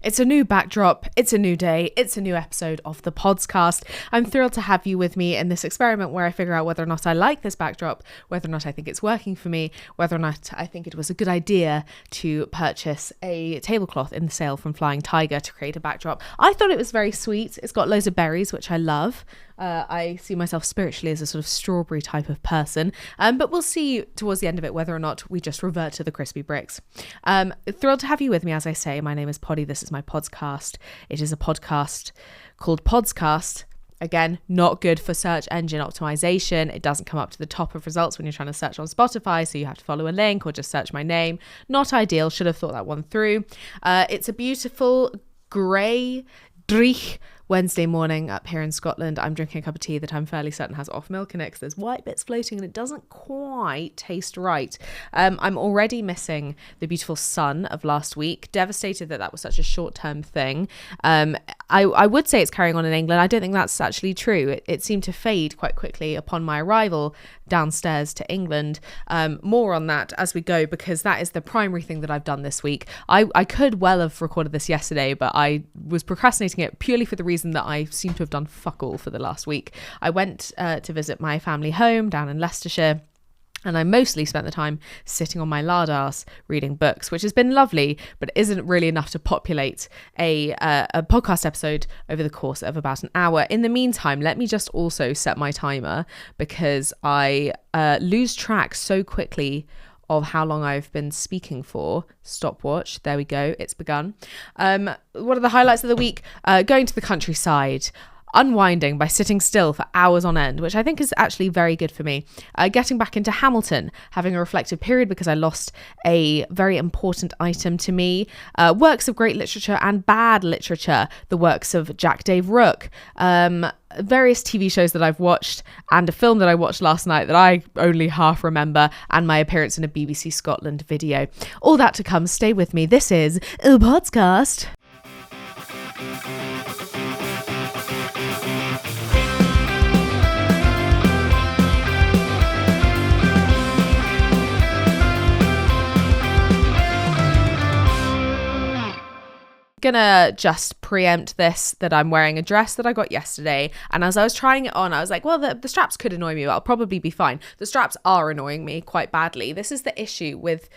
It's a new backdrop, it's a new day, it's a new episode of the Podscast. I'm thrilled to have you with me in this experiment where I figure out whether or not I like this backdrop, whether or not I think it's working for me, whether or not I think it was a good idea to purchase a tablecloth in the sale from Flying Tiger to create a backdrop. I thought it was very sweet. It's got loads of berries, which I love. I see myself spiritually as a sort of strawberry type of person, but we'll see towards the end of it whether or not we just revert to the crispy bricks. Thrilled to have you with me, as I say. My name is Poddy. This is my Podscast. It is a podcast called Podscast. Again, not good for search engine optimization. It doesn't come up to the top of results when you're trying to search on Spotify, so you have to follow a link or just search my name. Not ideal. Should have thought that one through. It's a beautiful grey dreich Wednesday morning up here in Scotland. I'm drinking a cup of tea that I'm fairly certain has off milk in it because there's white bits floating and it doesn't quite taste right. I'm already missing the beautiful sun of last week. Devastated that was such a short-term thing. I would say it's carrying on in England. I don't think that's actually true. It seemed to fade quite quickly upon my arrival downstairs to England. More on that as we go, because that is the primary thing that I've done this week. I could well have recorded this yesterday, but I was procrastinating it purely for the reason that I seem to have done fuck all for the last week. I went to visit my family home down in Leicestershire, and I mostly spent the time sitting on my lard ass reading books, which has been lovely, but isn't really enough to populate a podcast episode over the course of about an hour. In the meantime, let me just also set my timer, because I lose track so quickly of how long I've been speaking for. Stopwatch, there we go, it's begun. What are the highlights of the week? Going to the countryside, unwinding by sitting still for hours on end, which I think is actually very good for me. Getting back into Hamilton, having a reflective period because I lost a very important item to me. Works of great literature and bad literature, the works of Jack Dave Rook. Various TV shows that I've watched, and a film that I watched last night that I only half remember, and my appearance in a BBC Scotland video. All that to come. Stay with me. This is a Podcast. Gonna just preempt this, that I'm wearing a dress that I got yesterday, and as I was trying it on I was like, well, the straps could annoy me, but I'll probably be fine. The straps are annoying me quite badly. This is the issue with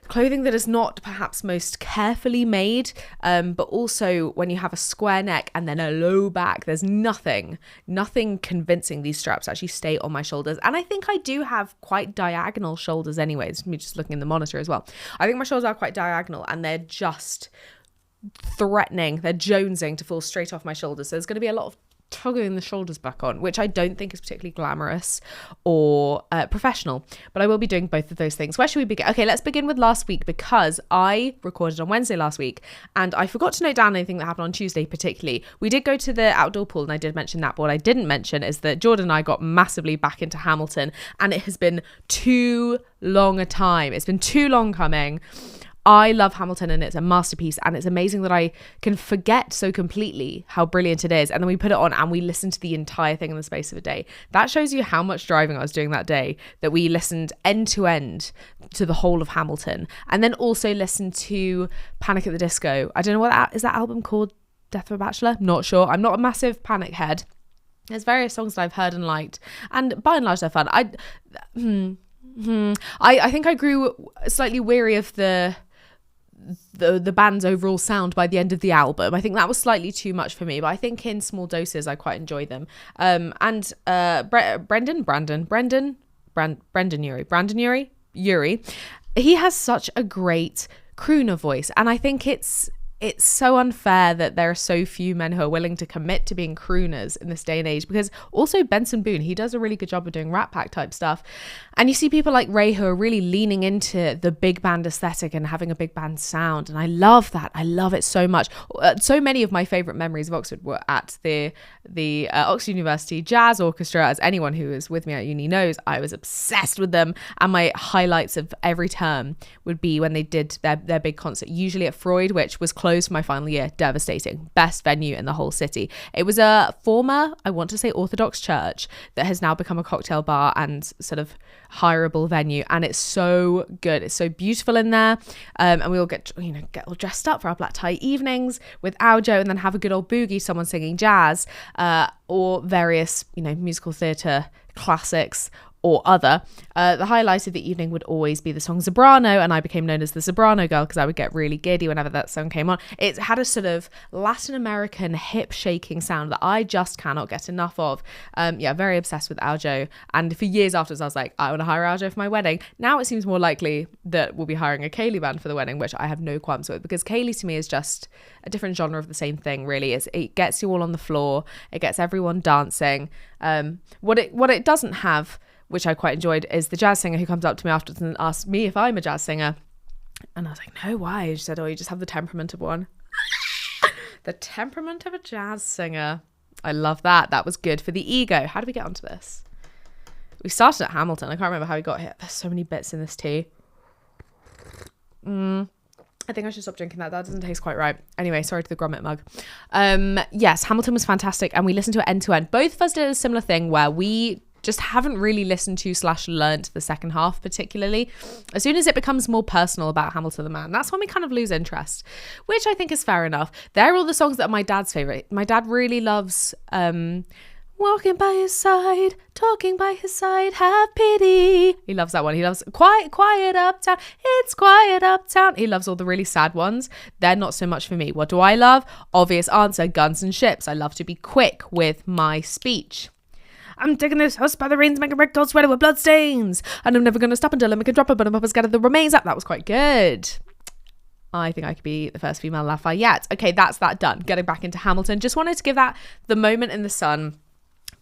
clothing that is not perhaps most carefully made, but also when you have a square neck and then a low back, there's nothing convincing these straps actually stay on my shoulders. And I think I do have quite diagonal shoulders anyways, me just looking in the monitor as well. I think my shoulders are quite diagonal, and they're just threatening, they're jonesing to fall straight off my shoulders. So there's going to be a lot of tugging the shoulders back on, which I don't think is particularly glamorous or professional, but I will be doing both of those things. Where should we begin? Okay, let's begin with last week, because I recorded on Wednesday last week and I forgot to note down anything that happened on Tuesday particularly. We did go to the outdoor pool and I did mention that, but what I didn't mention is that Jordan and I got massively back into Hamilton, and it has been too long a time. It's been too long coming. I love Hamilton and it's a masterpiece, and it's amazing that I can forget so completely how brilliant it is, and then we put it on and we listened to the entire thing in the space of a day. That shows you how much driving I was doing that day, that we listened end to end to the whole of Hamilton, and then also listened to Panic at the Disco. I don't know what is that album called, Death of a Bachelor? Not sure. I'm not a massive Panic head. There's various songs that I've heard and liked, and by and large they're fun. I think I grew slightly weary of the band's overall sound by the end of the album. I think that was slightly too much for me, but I think in small doses I quite enjoy them. And Brendon Urie, he has such a great crooner voice, and I think it's so unfair that there are so few men who are willing to commit to being crooners in this day and age, because also Benson Boone, he does a really good job of doing Rat Pack type stuff. And you see people like Ray who are really leaning into the big band aesthetic and having a big band sound. And I love that. I love it so much. So many of my favourite memories of Oxford were at the Oxford University Jazz Orchestra. As anyone who was with me at uni knows, I was obsessed with them. And my highlights of every term would be when they did their big concert, usually at Freud, which was closed closed for my final year. Devastating. Best venue in the whole city. It was a former, I want to say, Orthodox church that has now become a cocktail bar and sort of hireable venue, and it's so good. It's so beautiful in there, and we all get all dressed up for our black tie evenings with Aljo, and then have a good old boogie, someone singing jazz, or various musical theatre classics or other. The highlight of the evening would always be the song Soprano, and I became known as the Soprano girl because I would get really giddy whenever that song came on. It had a sort of Latin American hip shaking sound that I just cannot get enough of. Very obsessed with Aljo, and for years afterwards I was like, I want to hire Aljo for my wedding. Now it seems more likely that we'll be hiring a Kaylee band for the wedding, which I have no qualms with, because Kaylee to me is just a different genre of the same thing, really. It gets you all on the floor, it gets everyone dancing. What it doesn't have, which I quite enjoyed, is the jazz singer who comes up to me afterwards and asks me if I'm a jazz singer. And I was like, no, why? She said, oh, you just have the temperament of one. The temperament of a jazz singer. I love that. That was good for the ego. How did we get onto this? We started at Hamilton. I can't remember how we got here. There's so many bits in this tea. I think I should stop drinking that. That doesn't taste quite right. Anyway, sorry to the grommet mug. Yes, Hamilton was fantastic, and we listened to it end to end. Both of us did a similar thing where we just haven't really listened to / learnt the second half particularly. As soon as it becomes more personal about Hamilton the man, that's when we kind of lose interest, which I think is fair enough. They're all the songs that are my dad's favourite. My dad really loves walking by his side, talking by his side, have pity. He loves that one. He loves quiet uptown, it's quiet uptown. He loves all the really sad ones. They're not so much for me. What do I love? Obvious answer, Guns and Ships. I love to be quick with my speech. I'm taking this house by the reins, make a ragdoll sweater with blood stains, and I'm never going to stop until I make a drop, but I'm up and scatter the remains up. That was quite good. I think I could be the first female Lafayette. Okay, that's that done. Getting back into Hamilton. Just wanted to give that the moment in the sun,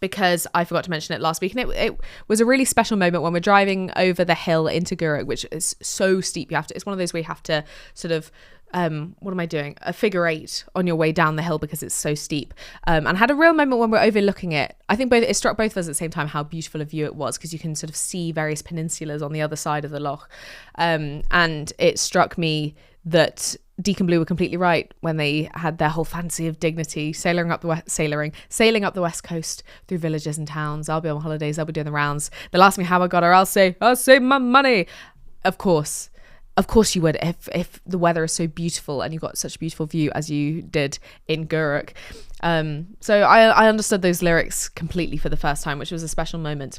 because I forgot to mention it last week, and it was a really special moment when we're driving over the hill into Guruk, which is so steep. It's one of those where you have to sort of what am I doing? A figure 8 on your way down the hill because it's so steep. And I had a real moment when we're overlooking it. I think it struck both of us at the same time how beautiful a view it was, because you can sort of see various peninsulas on the other side of the loch. And it struck me that Deacon Blue were completely right when they had their whole fancy of dignity, sailing up the west coast through villages and towns. I'll be on holidays, I'll be doing the rounds. They'll ask me how I got her, I'll say my money. Of course you would, if the weather is so beautiful and you've got such a beautiful view as you did in Guruk. So I understood those lyrics completely for the first time, which was a special moment.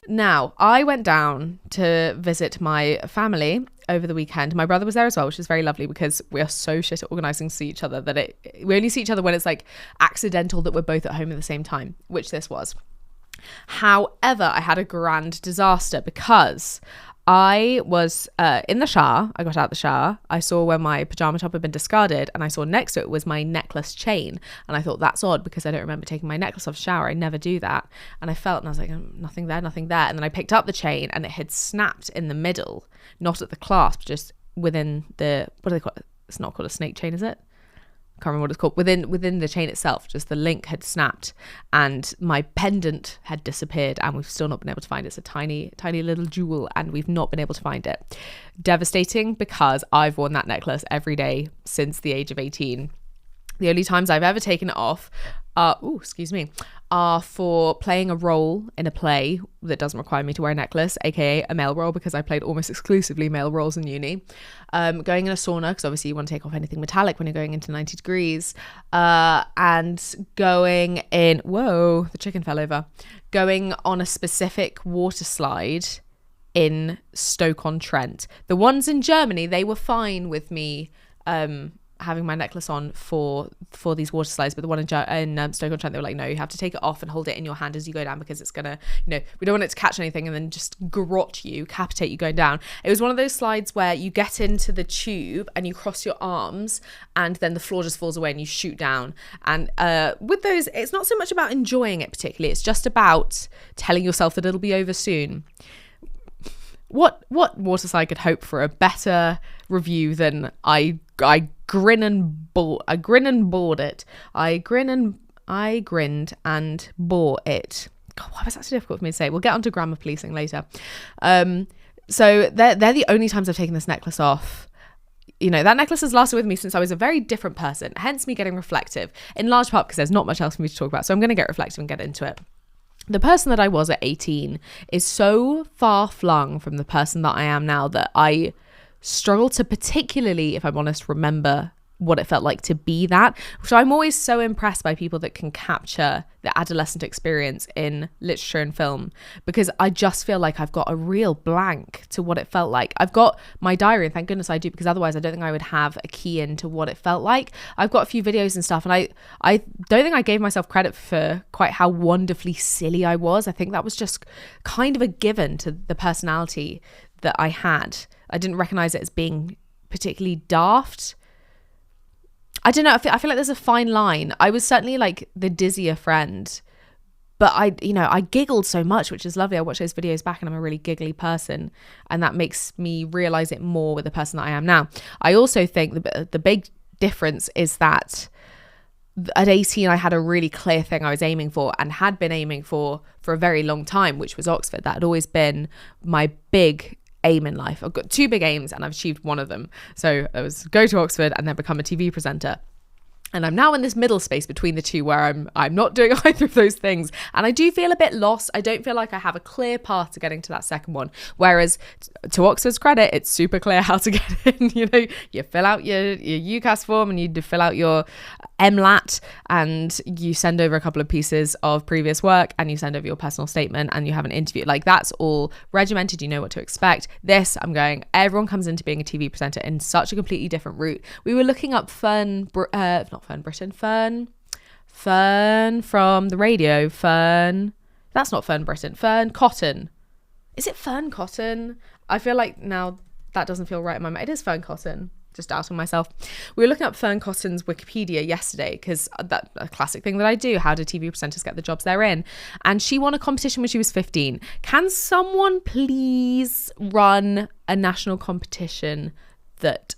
Now, I went down to visit my family over the weekend. My brother was there as well, which is very lovely, because we are so shit at organising to see each other that we only see each other when it's like accidental that we're both at home at the same time, which this was. However, I had a grand disaster because I was in the shower. I got out the shower. I saw where my pyjama top had been discarded, and I saw next to it was my necklace chain. And I thought, that's odd, because I don't remember taking my necklace off the shower. I never do that. And I felt, and I was like, nothing there. And then I picked up the chain, and it had snapped in the middle, not at the clasp, just within the, what do they call it? It's not called a snake chain, is it? Can't remember what it's called. Within the chain itself, just the link had snapped, and my pendant had disappeared, and we've still not been able to find it. It's a tiny little jewel, and we've not been able to find it. Devastating, because I've worn that necklace every day since the age of 18. The only times I've ever taken it off are for playing a role in a play that doesn't require me to wear a necklace, aka a male role, because I played almost exclusively male roles in uni. Going in a sauna, because obviously you want to take off anything metallic when you're going into 90 degrees. And going in, whoa, the chicken fell over. Going on a specific water slide in Stoke-on-Trent. The ones in Germany, they were fine with me having my necklace on for these water slides, but the one in Stoke-on-Trent, they were like, no, you have to take it off and hold it in your hand as you go down, because it's gonna, we don't want it to catch anything and then just capitate you going down. It was one of those slides where you get into the tube and you cross your arms, and then the floor just falls away and you shoot down. And with those, it's not so much about enjoying it particularly, it's just about telling yourself that it'll be over soon. What water slide could hope for a better review than I grinned and bought it. I grinned and bought it. God, why was that so difficult for me to say? We'll get onto grammar policing later. So they're the only times I've taken this necklace off. that necklace has lasted with me since I was a very different person, hence me getting reflective, in large part because there's not much else for me to talk about. So I'm going to get reflective and get into it. The person that I was at 18 is so far flung from the person that I am now that I struggle to, particularly, if I'm honest, remember what it felt like to be that. So I'm always so impressed by people that can capture the adolescent experience in literature and film, because I just feel like I've got a real blank to what it felt like. I've got my diary, and thank goodness I do, because otherwise I don't think I would have a key into what it felt like. I've got a few videos and stuff, and I don't think I gave myself credit for quite how wonderfully silly I was. I think that was just kind of a given to the personality that I had. I didn't recognize it as being particularly daft. I don't know. I feel like there's a fine line. I was certainly like the dizzier friend, but I giggled so much, which is lovely. I watch those videos back and I'm a really giggly person, and that makes me realize it more with the person that I am now. I also think the big difference is that at 18, I had a really clear thing I was aiming for, and had been aiming for a very long time, which was Oxford. That had always been my big aim in life. I've got two big aims and I've achieved one of them. So it was go to Oxford and then become a TV presenter. And I'm now in this middle space between the two where I'm not doing either of those things. And I do feel a bit lost. I don't feel like I have a clear path to getting to that second one. Whereas to Oxford's credit, it's super clear how to get in. You fill out your UCAS form and you fill out your MLAT, and you send over a couple of pieces of previous work, and you send over your personal statement, and you have an interview. Like, that's all regimented. You know what to expect. This, I'm going, everyone comes into being a TV presenter in such a completely different route. We were looking up Fern from the radio. That's not Fern Britain. Fern Cotton. Is it Fern Cotton? I feel like now that doesn't feel right in my mind. It is Fern Cotton. Just doubting myself. We were looking up Fern Cotton's Wikipedia yesterday, because that's a classic thing that I do. How do TV presenters get the jobs they're in? And she won a competition when she was 15. Can someone please run a national competition that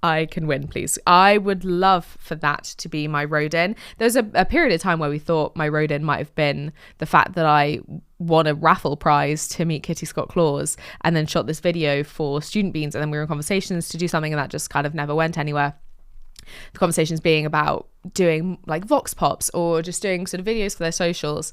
I can win, please? I would love for that to be my road in. There was a period of time where we thought my road in might have been the fact that I won a raffle prize to meet Kitty Scott-Claus, and then shot this video for Student Beans, and then we were in conversations to do something, and that just kind of never went anywhere. The conversations being about doing like vox pops, or just doing sort of videos for their socials.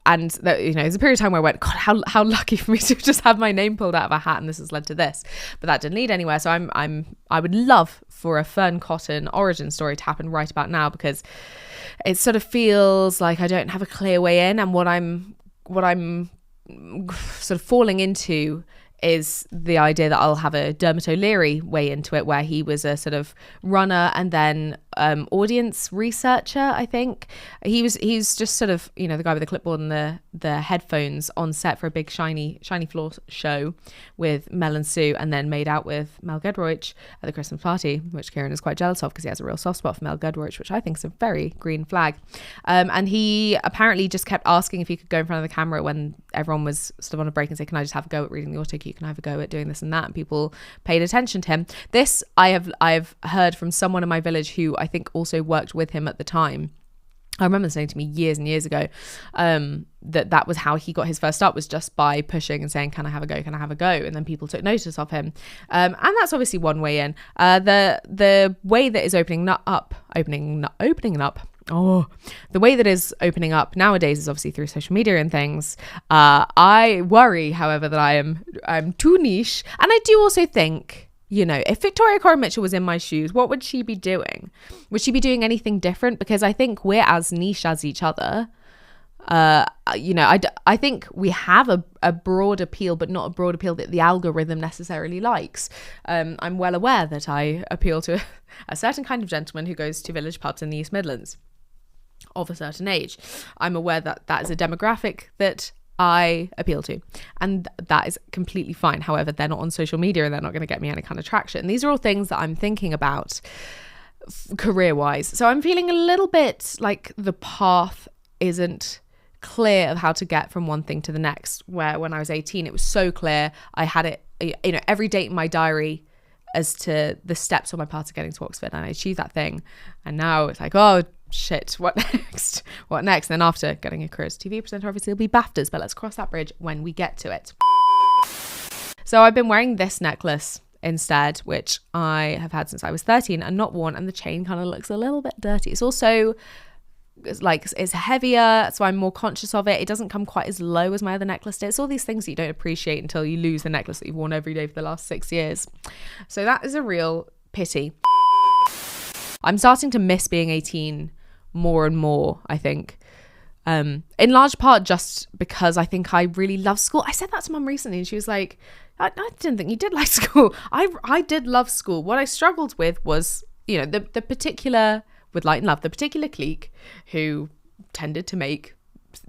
And that, there's a period of time where I went, God, how lucky for me to just have my name pulled out of a hat, and this has led to this. But that didn't lead anywhere. So I would love for a Fern Cotton origin story to happen right about now, because it sort of feels like I don't have a clear way in, and what I'm sort of falling into is the idea that I'll have a Dermot O'Leary way into it, where he was a sort of runner and then audience researcher. I think he's just sort of the guy with the clipboard and the headphones on set for a big shiny floor show with Mel and Sue, and then made out with Mel Gedroych at the Christmas party, which Kieran is quite jealous of because he has a real soft spot for Mel Gedroych, which I think is a very green flag. And he apparently just kept asking if he could go in front of the camera when everyone was sort of on a break and say, can I just have a go at reading the auto cue? Can I have a go at doing this and that? And people paid attention to him. This I've heard from someone in my village who I think also worked with him at the time. I remember saying to me years and years ago that was how he got his first start, was just by pushing and saying, can I have a go? Can I have a go? And then people took notice of him. And that's obviously one way in. The way that is opening up. The way that is opening up nowadays is obviously through social media and things. I worry, however, that I'm too niche. And I do also think, if Victoria Coren Mitchell was in my shoes, what would she be doing? Would she be doing anything different? Because I think we're as niche as each other. I think we have a broad appeal, but not a broad appeal that the algorithm necessarily likes. I'm well aware that I appeal to a certain kind of gentleman who goes to village pubs in the East Midlands of a certain age. I'm aware that that is a demographic that I appeal to, and that is completely fine. However, they're not on social media and they're not going to get me any kind of traction. These are all things that I'm thinking about career-wise. So I'm feeling a little bit like the path isn't clear of how to get from one thing to the next, where when I was 18 it was so clear. I had it every date in my diary as to the steps on my path to getting to Oxford, and I achieved that thing. And now it's like, oh shit, what next? And then after getting a career as a TV presenter, obviously it'll be BAFTAs, but let's cross that bridge when we get to it. So I've been wearing this necklace instead, which I have had since I was 13 and not worn, and the chain kind of looks a little bit dirty. It's also it's heavier, so I'm more conscious of it. It doesn't come quite as low as my other necklace did. It's all these things that you don't appreciate until you lose the necklace that you've worn every day for the last 6 years. So that is a real pity. I'm starting to miss being 18 more and more, I think. In large part just because I think I really love school. I said that to Mum recently and she was like, I didn't think you did like school. I did love school. What I struggled with was, the particular, with Light and Love, the particular clique who tended to make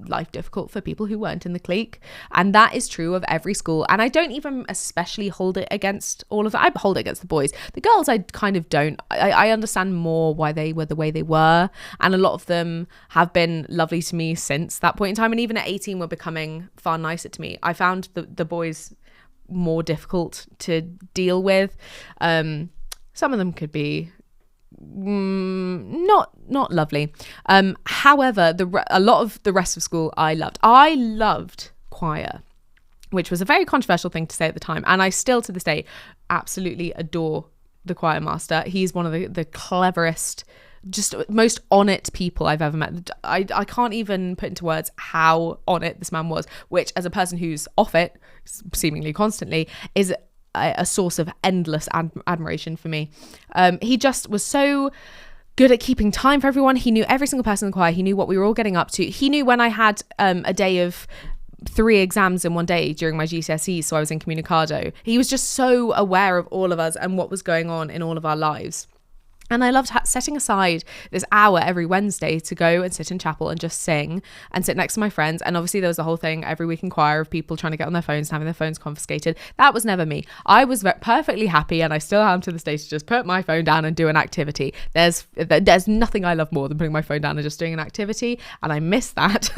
life difficult for people who weren't in the clique. And that is true of every school. And I don't even especially hold it against all of it. I hold it against the boys. The girls, I kind of don't. I understand more why they were the way they were. And a lot of them have been lovely to me since that point in time. And even at 18 were becoming far nicer to me. I found the boys more difficult to deal with. Some of them could be not lovely. However, a lot of the rest of school I loved choir, which was a very controversial thing to say at the time, and I still to this day absolutely adore the choir master. He's one of the cleverest, just most on it people I've ever met. I can't even put into words how on it this man was, which as a person who's off it seemingly constantly is a source of endless admiration for me. He just was so good at keeping time for everyone. He knew every single person in the choir. He knew what we were all getting up to. He knew when I had a day of 3 exams in one day during my GCSEs, so I was in Communicado. He was just so aware of all of us and what was going on in all of our lives. And I loved setting aside this hour every Wednesday to go and sit in chapel and just sing and sit next to my friends. And obviously there was a whole thing every week in choir of people trying to get on their phones and having their phones confiscated. That was never me. I was perfectly happy, and I still am to this day, to just put my phone down and do an activity. There's nothing I love more than putting my phone down and just doing an activity. And I miss that.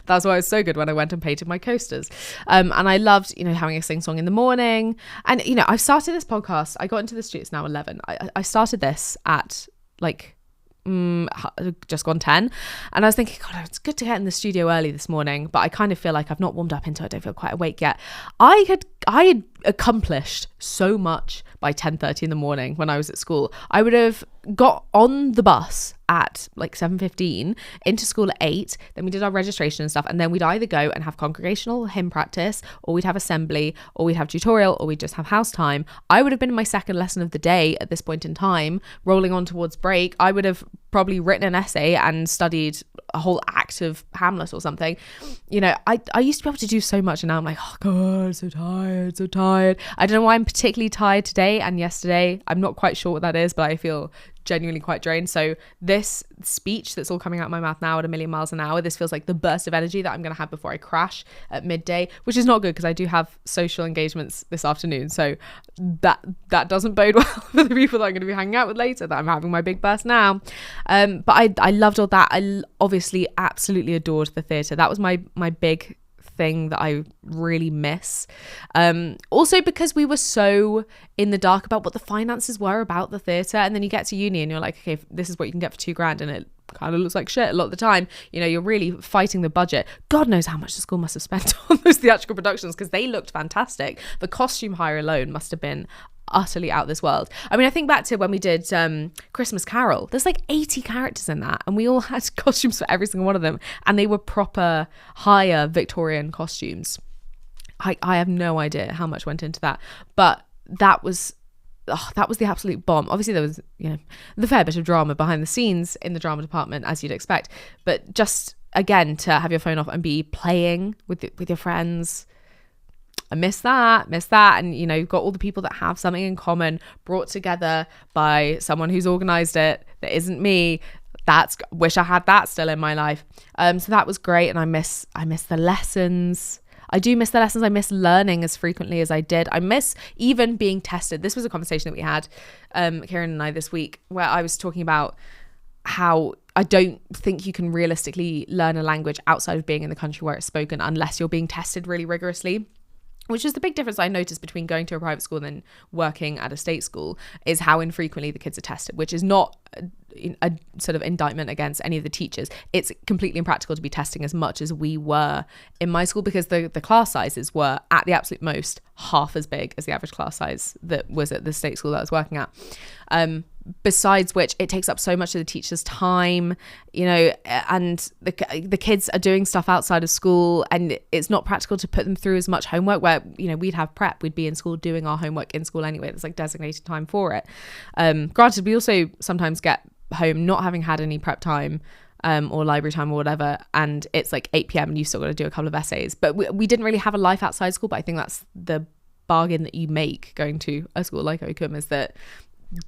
That's why it was so good when I went and painted my coasters. And I loved, having a sing song in the morning. And, I've started this podcast. I got into the streets now 11. I started this at just gone 10, and I was thinking, God, it's good to get in the studio early this morning, but I kind of feel like I've not warmed up into it. I don't feel quite awake yet. I had accomplished so much by 10:30 in the morning when I was at school. I would have got on the bus at like 7:15 into school at 8. Then we did our registration and stuff, and then we'd either go and have congregational hymn practice, or we'd have assembly, or we'd have tutorial, or we'd just have house time. I would have been in my second lesson of the day at this point in time, rolling on towards break. I would have probably written an essay and studied a whole act of Hamlet or something. I used to be able to do so much, and now I'm like, oh God, so tired. I don't know why I'm particularly tired today and yesterday. I'm not quite sure what that is, but I feel genuinely quite drained. So this speech that's all coming out of my mouth now at 1,000,000 miles an hour, this feels like the burst of energy that I'm going to have before I crash at midday, which is not good because I do have social engagements this afternoon. So that doesn't bode well for the people that I'm going to be hanging out with later, that I'm having my big burst now. But I loved all that. I obviously absolutely adored the theatre. That was my big thing that I really miss. Also because we were so in the dark about what the finances were about the theatre, and then you get to uni and you're like, okay, this is what you can get for $2,000, and it kind of looks like shit a lot of the time. You're really fighting the budget. God knows how much the school must have spent on those theatrical productions, because they looked fantastic. The costume hire alone must have been utterly out of this world. I mean, I think back to when we did Christmas Carol. There's like 80 characters in that, and we all had costumes for every single one of them, and they were proper higher Victorian costumes. I have no idea how much went into that, but that was the absolute bomb. Obviously there was the fair bit of drama behind the scenes in the drama department, as you'd expect, but just again to have your phone off and be playing with your friends, I miss that. And you've got all the people that have something in common, brought together by someone who's organized it that isn't me. Wish I had that still in my life. So that was great. And I miss the lessons. I do miss the lessons. I miss learning as frequently as I did. I miss even being tested. This was a conversation that we had, Kieran and I, this week, where I was talking about how I don't think you can realistically learn a language outside of being in the country where it's spoken unless you're being tested really rigorously. Which is the big difference I noticed between going to a private school and then working at a state school, is how infrequently the kids are tested, which is not a sort of indictment against any of the teachers. It's completely impractical to be testing as much as we were in my school, because the class sizes were at the absolute most half as big as the average class size that was at the state school that I was working at. Besides which, it takes up so much of the teacher's time, and the kids are doing stuff outside of school, and it's not practical to put them through as much homework where, we'd have prep, we'd be in school doing our homework in school anyway. There's like designated time for it. Granted, we also sometimes get home not having had any prep time or library time or whatever, and it's like 8 p.m. and you've still got to do a couple of essays. But we didn't really have a life outside school. But I think that's the bargain that you make going to a school like Oakham, is that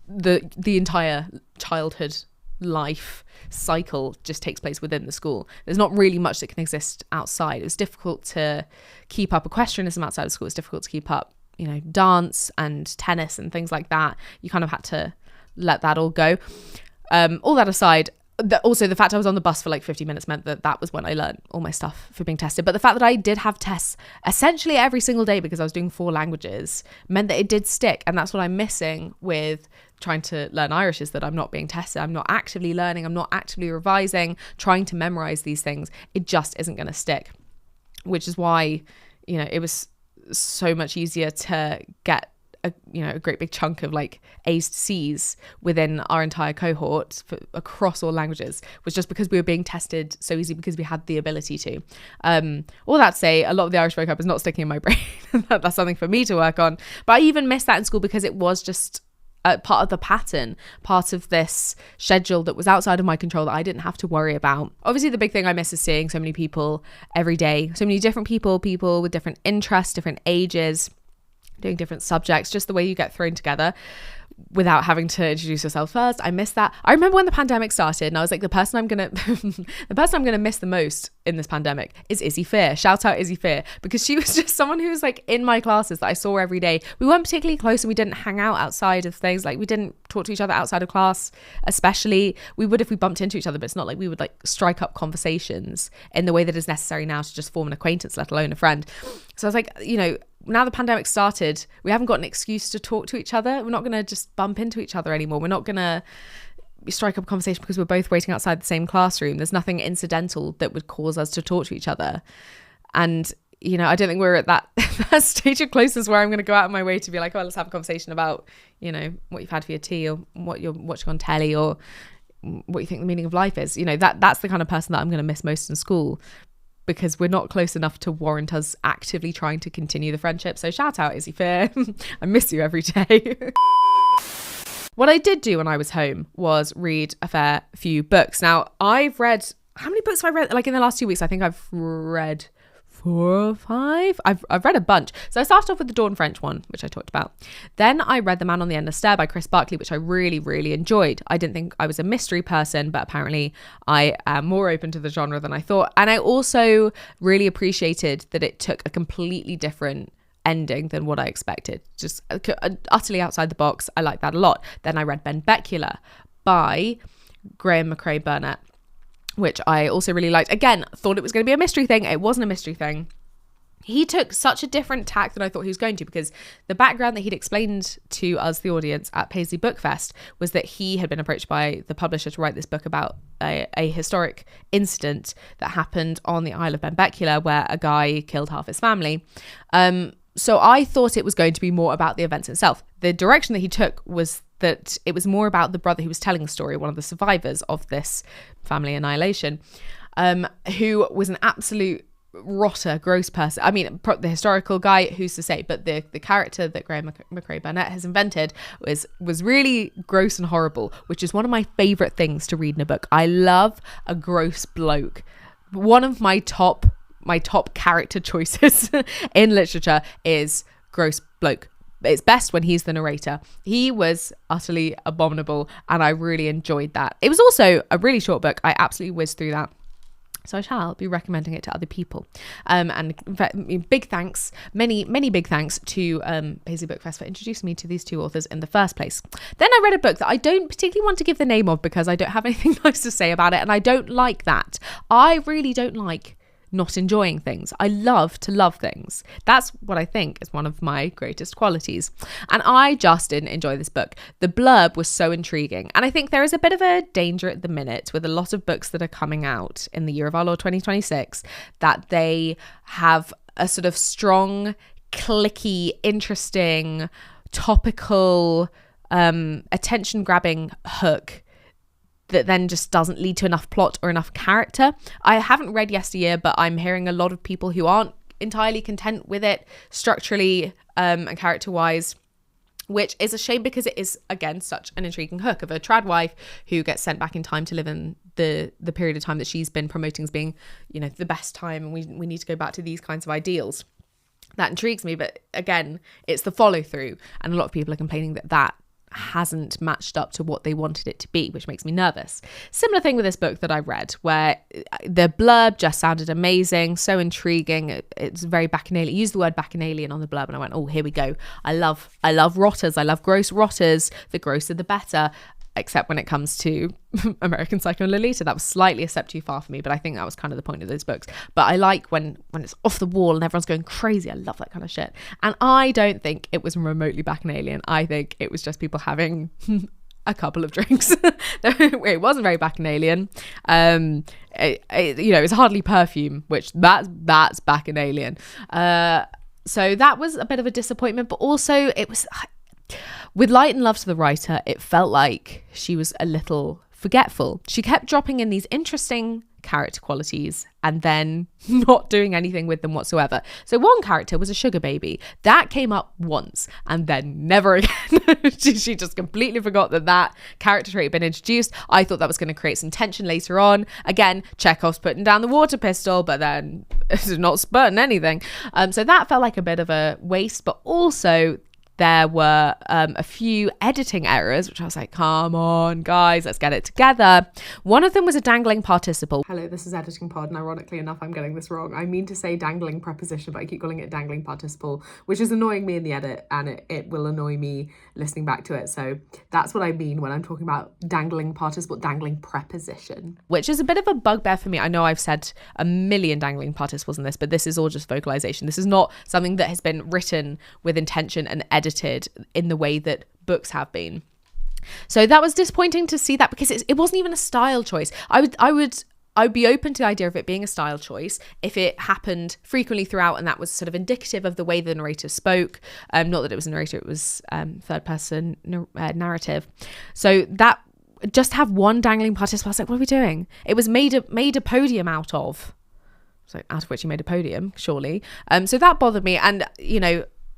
the entire childhood life cycle just takes place within the school. There's not really much that can exist outside. It was difficult to keep up equestrianism outside of school. It's difficult to keep up, dance and tennis and things like that. You kind of had to let that all go. All that aside, also the fact I was on the bus for like 50 minutes meant that was when I learned all my stuff for being tested. But the fact that I did have tests essentially every single day because I was doing 4 languages meant that it did stick. And that's what I'm missing with trying to learn Irish, is that I'm not being tested. I'm not actively learning. I'm not actively revising, trying to memorize these things. It just isn't going to stick, which is why, it was so much easier to get a great big chunk of like A's to C's within our entire cohort across all languages, was just because we were being tested so easy because we had the ability to. All that to say, a lot of the Irish vocab is not sticking in my brain. That's something for me to work on. But I even missed that in school because it was just part of the pattern, part of this schedule that was outside of my control that I didn't have to worry about. Obviously, the big thing I miss is seeing so many people every day, so many different people with different interests, different ages, doing different subjects, just the way you get thrown together without having to introduce yourself first. I miss that. I remember when the pandemic started and I was like, the person I'm gonna miss the most in this pandemic is Izzy Fear. Shout out Izzy Fear, because she was just someone who was like in my classes that I saw every day. We weren't particularly close and we didn't hang out outside of things. Like, we didn't talk to each other outside of class, especially. We would if we bumped into each other, but it's not like we would like strike up conversations in the way that is necessary now to just form an acquaintance, let alone a friend. So I was like, now the pandemic started, we haven't got an excuse to talk to each other. We're not going to just bump into each other anymore. We're not going to strike up a conversation because we're both waiting outside the same classroom. There's nothing incidental that would cause us to talk to each other. And, I don't think we're at that stage of closeness where I'm going to go out of my way to be like, oh, let's have a conversation about, what you've had for your tea, or what you're watching on telly, or what you think the meaning of life is. That's the kind of person that I'm going to miss most in school, because we're not close enough to warrant us actively trying to continue the friendship. So shout out Izzy Fair. I miss you every day. What I did do when I was home was read a fair few books. Now, I've read, how many books have I read? Like in the last 2 weeks, I think I've read 4 or 5. I've read a bunch. So I started off with the Dawn French one, which I talked about. Then I read The Man on the Endless Stair by Chris Barkley, which I really, really enjoyed. I didn't think I was a mystery person, but apparently I am more open to the genre than I thought. And I also really appreciated that it took a completely different ending than what I expected. Just utterly outside the box. I like that a lot. Then I read Benbecula by Graham McRae Burnett, which I also really liked. Again, thought it was going to be a mystery thing. It wasn't a mystery thing. He took such a different tack than I thought he was going to, because the background that he'd explained to us, the audience, at Paisley Book Fest was that he had been approached by the publisher to write this book about a historic incident that happened on the Isle of Benbecula where a guy killed half his family. So I thought it was going to be more about the events itself. The direction that he took was that it was more about the brother who was telling the story, one of the survivors of this family annihilation, who was an absolute rotter, gross person. I mean, the historical guy, who's to say, but the character that Graham McRae Burnett has invented was really gross and horrible, which is one of my favourite things to read in a book. I love a gross bloke. One of my top character choices in literature is gross bloke. It's best when he's the narrator. He was utterly abominable and I really enjoyed that. It was also a really short book. I absolutely whizzed through that. So I shall be recommending it to other people. And in fact, big thanks, many big thanks to Paisley Book Fest for introducing me to these two authors in the first place. Then I read a book that I don't particularly want to give the name of because I don't have anything nice to say about it, and I don't like that. I really don't like not enjoying things. I love to love things. That's what I think is one of my greatest qualities. And I just didn't enjoy this book. The blurb was so intriguing. And I think there is a bit of a danger at the minute with a lot of books that are coming out in the year of our Lord 2026, that they have a sort of strong, clicky, interesting, topical, attention-grabbing hook that then just doesn't lead to enough plot or enough character. I haven't read Yesteryear, but I'm hearing a lot of people who aren't entirely content with it structurally and character-wise, which is a shame because it is, again, such an intriguing hook of a trad wife who gets sent back in time to live in the period of time that she's been promoting as being, you know, the best time, and we need to go back to these kinds of ideals. That intrigues me, but again, it's the follow-through, and a lot of people are complaining that hasn't matched up to what they wanted it to be, which makes me nervous. Similar thing with this book that I read, where the blurb just sounded amazing, so intriguing. It's very bacchanalian. It used the word bacchanalian on the blurb, and I went, oh, here we go. I love rotters. I love gross rotters. The grosser the better. Except when it comes to American Psycho and Lolita. That was slightly a step too far for me, but I think that was kind of the point of those books. But I like when it's off the wall and everyone's going crazy. I love that kind of shit. And I don't think it was remotely bacchanalian. I think it was just people having a couple of drinks. It wasn't very bacchanalian. It's hardly perfume, which that's bacchanalian. So that was a bit of a disappointment, but also it was... With Light and Love to the writer, it felt like she was a little forgetful. She kept dropping in these interesting character qualities and then not doing anything with them whatsoever. So one character was a sugar baby. That came up once and then never again. She just completely forgot that character trait had been introduced. I thought that was going to create some tension later on. Again, Chekhov's putting down the water pistol, but then it's not spurting anything. So that felt like a bit of a waste, but also... there were a few editing errors, which I was like, come on, guys, let's get it together. One of them was a dangling participle. Hello, this is Editing Pod, and ironically enough, I'm getting this wrong. I mean to say dangling preposition, but I keep calling it dangling participle, which is annoying me in the edit, and it will annoy me listening back to it. So that's what I mean when I'm talking about dangling participle, dangling preposition, which is a bit of a bugbear for me. I know I've said a million dangling participles in this, but this is all just vocalization. This is not something that has been written with intention and edited in the way that books have been. So that was disappointing to see that, because it wasn't even a style choice. I'd be open to the idea of it being a style choice if it happened frequently throughout and that was sort of indicative of the way the narrator spoke. Not that it was a narrator, it was third person narrative. So that just have one dangling participle, I was like, what are we doing? It was made a podium out of. So out of which you made a podium, surely. So that bothered me, and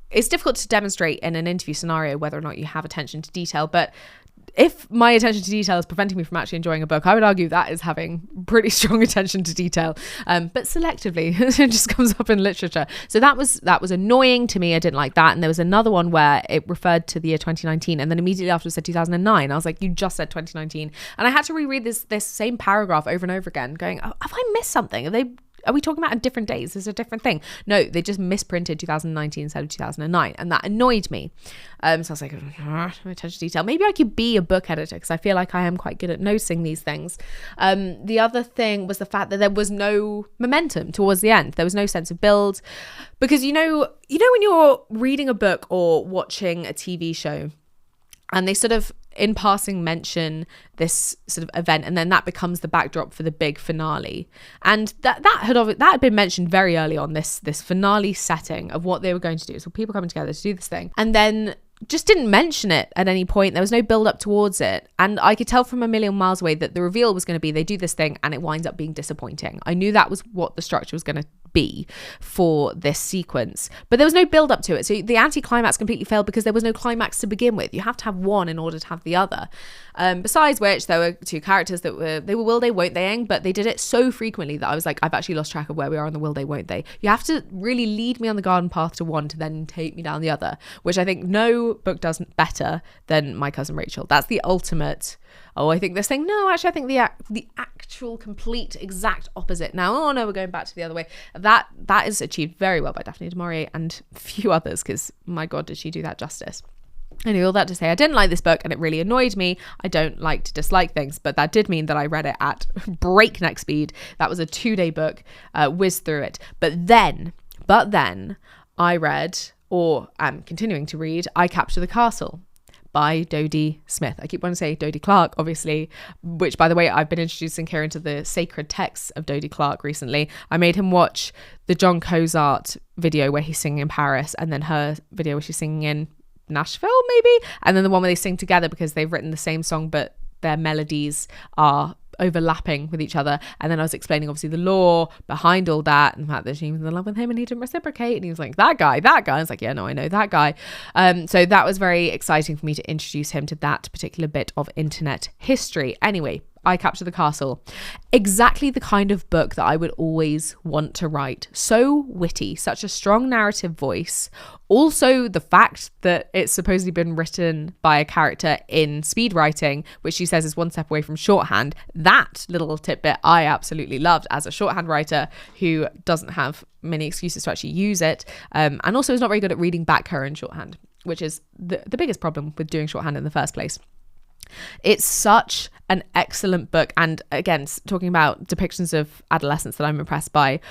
it's difficult to demonstrate in an interview scenario whether or not you have attention to detail, but if my attention to detail is preventing me from actually enjoying a book, I would argue that is having pretty strong attention to detail, but selectively. It just comes up in literature. So that was annoying to me. I didn't like that. And there was another one where it referred to the year 2019, and then immediately after it said 2009. I was like, you just said 2019. And I had to reread this same paragraph over and over again, going, oh, have I missed something? Are we talking about a different date? Is this a different thing? No, they just misprinted 2019 instead of 2009. And that annoyed me. So I was like, attention to detail. Maybe I could be a book editor, because I feel like I am quite good at noticing these things. The other thing was the fact that there was no momentum towards the end. There was no sense of build. Because you know when you're reading a book or watching a TV show, and they sort of in passing mention this sort of event, and then that becomes the backdrop for the big finale. And that had been mentioned very early on, this finale setting of what they were going to do. So people coming together to do this thing, and then just didn't mention it at any point. There was no build up towards it. And I could tell from a million miles away that the reveal was going to be they do this thing and it winds up being disappointing. I knew that was what the structure was going to be for this sequence, but there was no build up to it. So the anti-climax completely failed because there was no climax to begin with. You have to have one in order to have the other. Besides which, there were two characters that were will they, won't they-ing, but they did it so frequently that I was like, I've actually lost track of where we are on the will they, won't they. You have to really lead me on the garden path to one to then take me down the other, which I think no book does better than My Cousin Rachel. That's the ultimate. Oh, I think this thing. No, actually, I think the actual complete exact opposite. Now, oh no, we're going back to the other way. That is achieved very well by Daphne du Maurier and a few others, because my God, did she do that justice. Anyway, all that to say, I didn't like this book and it really annoyed me. I don't like to dislike things, but that did mean that I read it at breakneck speed. That was a 2-day book, whizzed through it. But then I read, or am continuing to read, I Capture the Castle by Dodie Smith. I keep wanting to say Dodie Clark, obviously, which, by the way, I've been introducing Kieran to the sacred texts of Dodie Clark recently. I made him watch the John Cozart video where he's singing in Paris, and then her video where she's singing in Nashville, maybe, and then the one where they sing together because they've written the same song but their melodies are overlapping with each other. And then I was explaining obviously the lore behind all that and the fact that she was in love with him and he didn't reciprocate, and he was like, that guy. I was like, yeah, no, I know that guy. So that was very exciting for me to introduce him to that particular bit of internet history. Anyway, I Capture the Castle. Exactly the kind of book that I would always want to write. So witty, such a strong narrative voice. Also, the fact that it's supposedly been written by a character in speed writing, which she says is one step away from shorthand. That little tidbit I absolutely loved as a shorthand writer who doesn't have many excuses to actually use it. And also is not very good at reading back her own shorthand, which is the biggest problem with doing shorthand in the first place. It's such an excellent book, and again, talking about depictions of adolescence that I'm impressed by.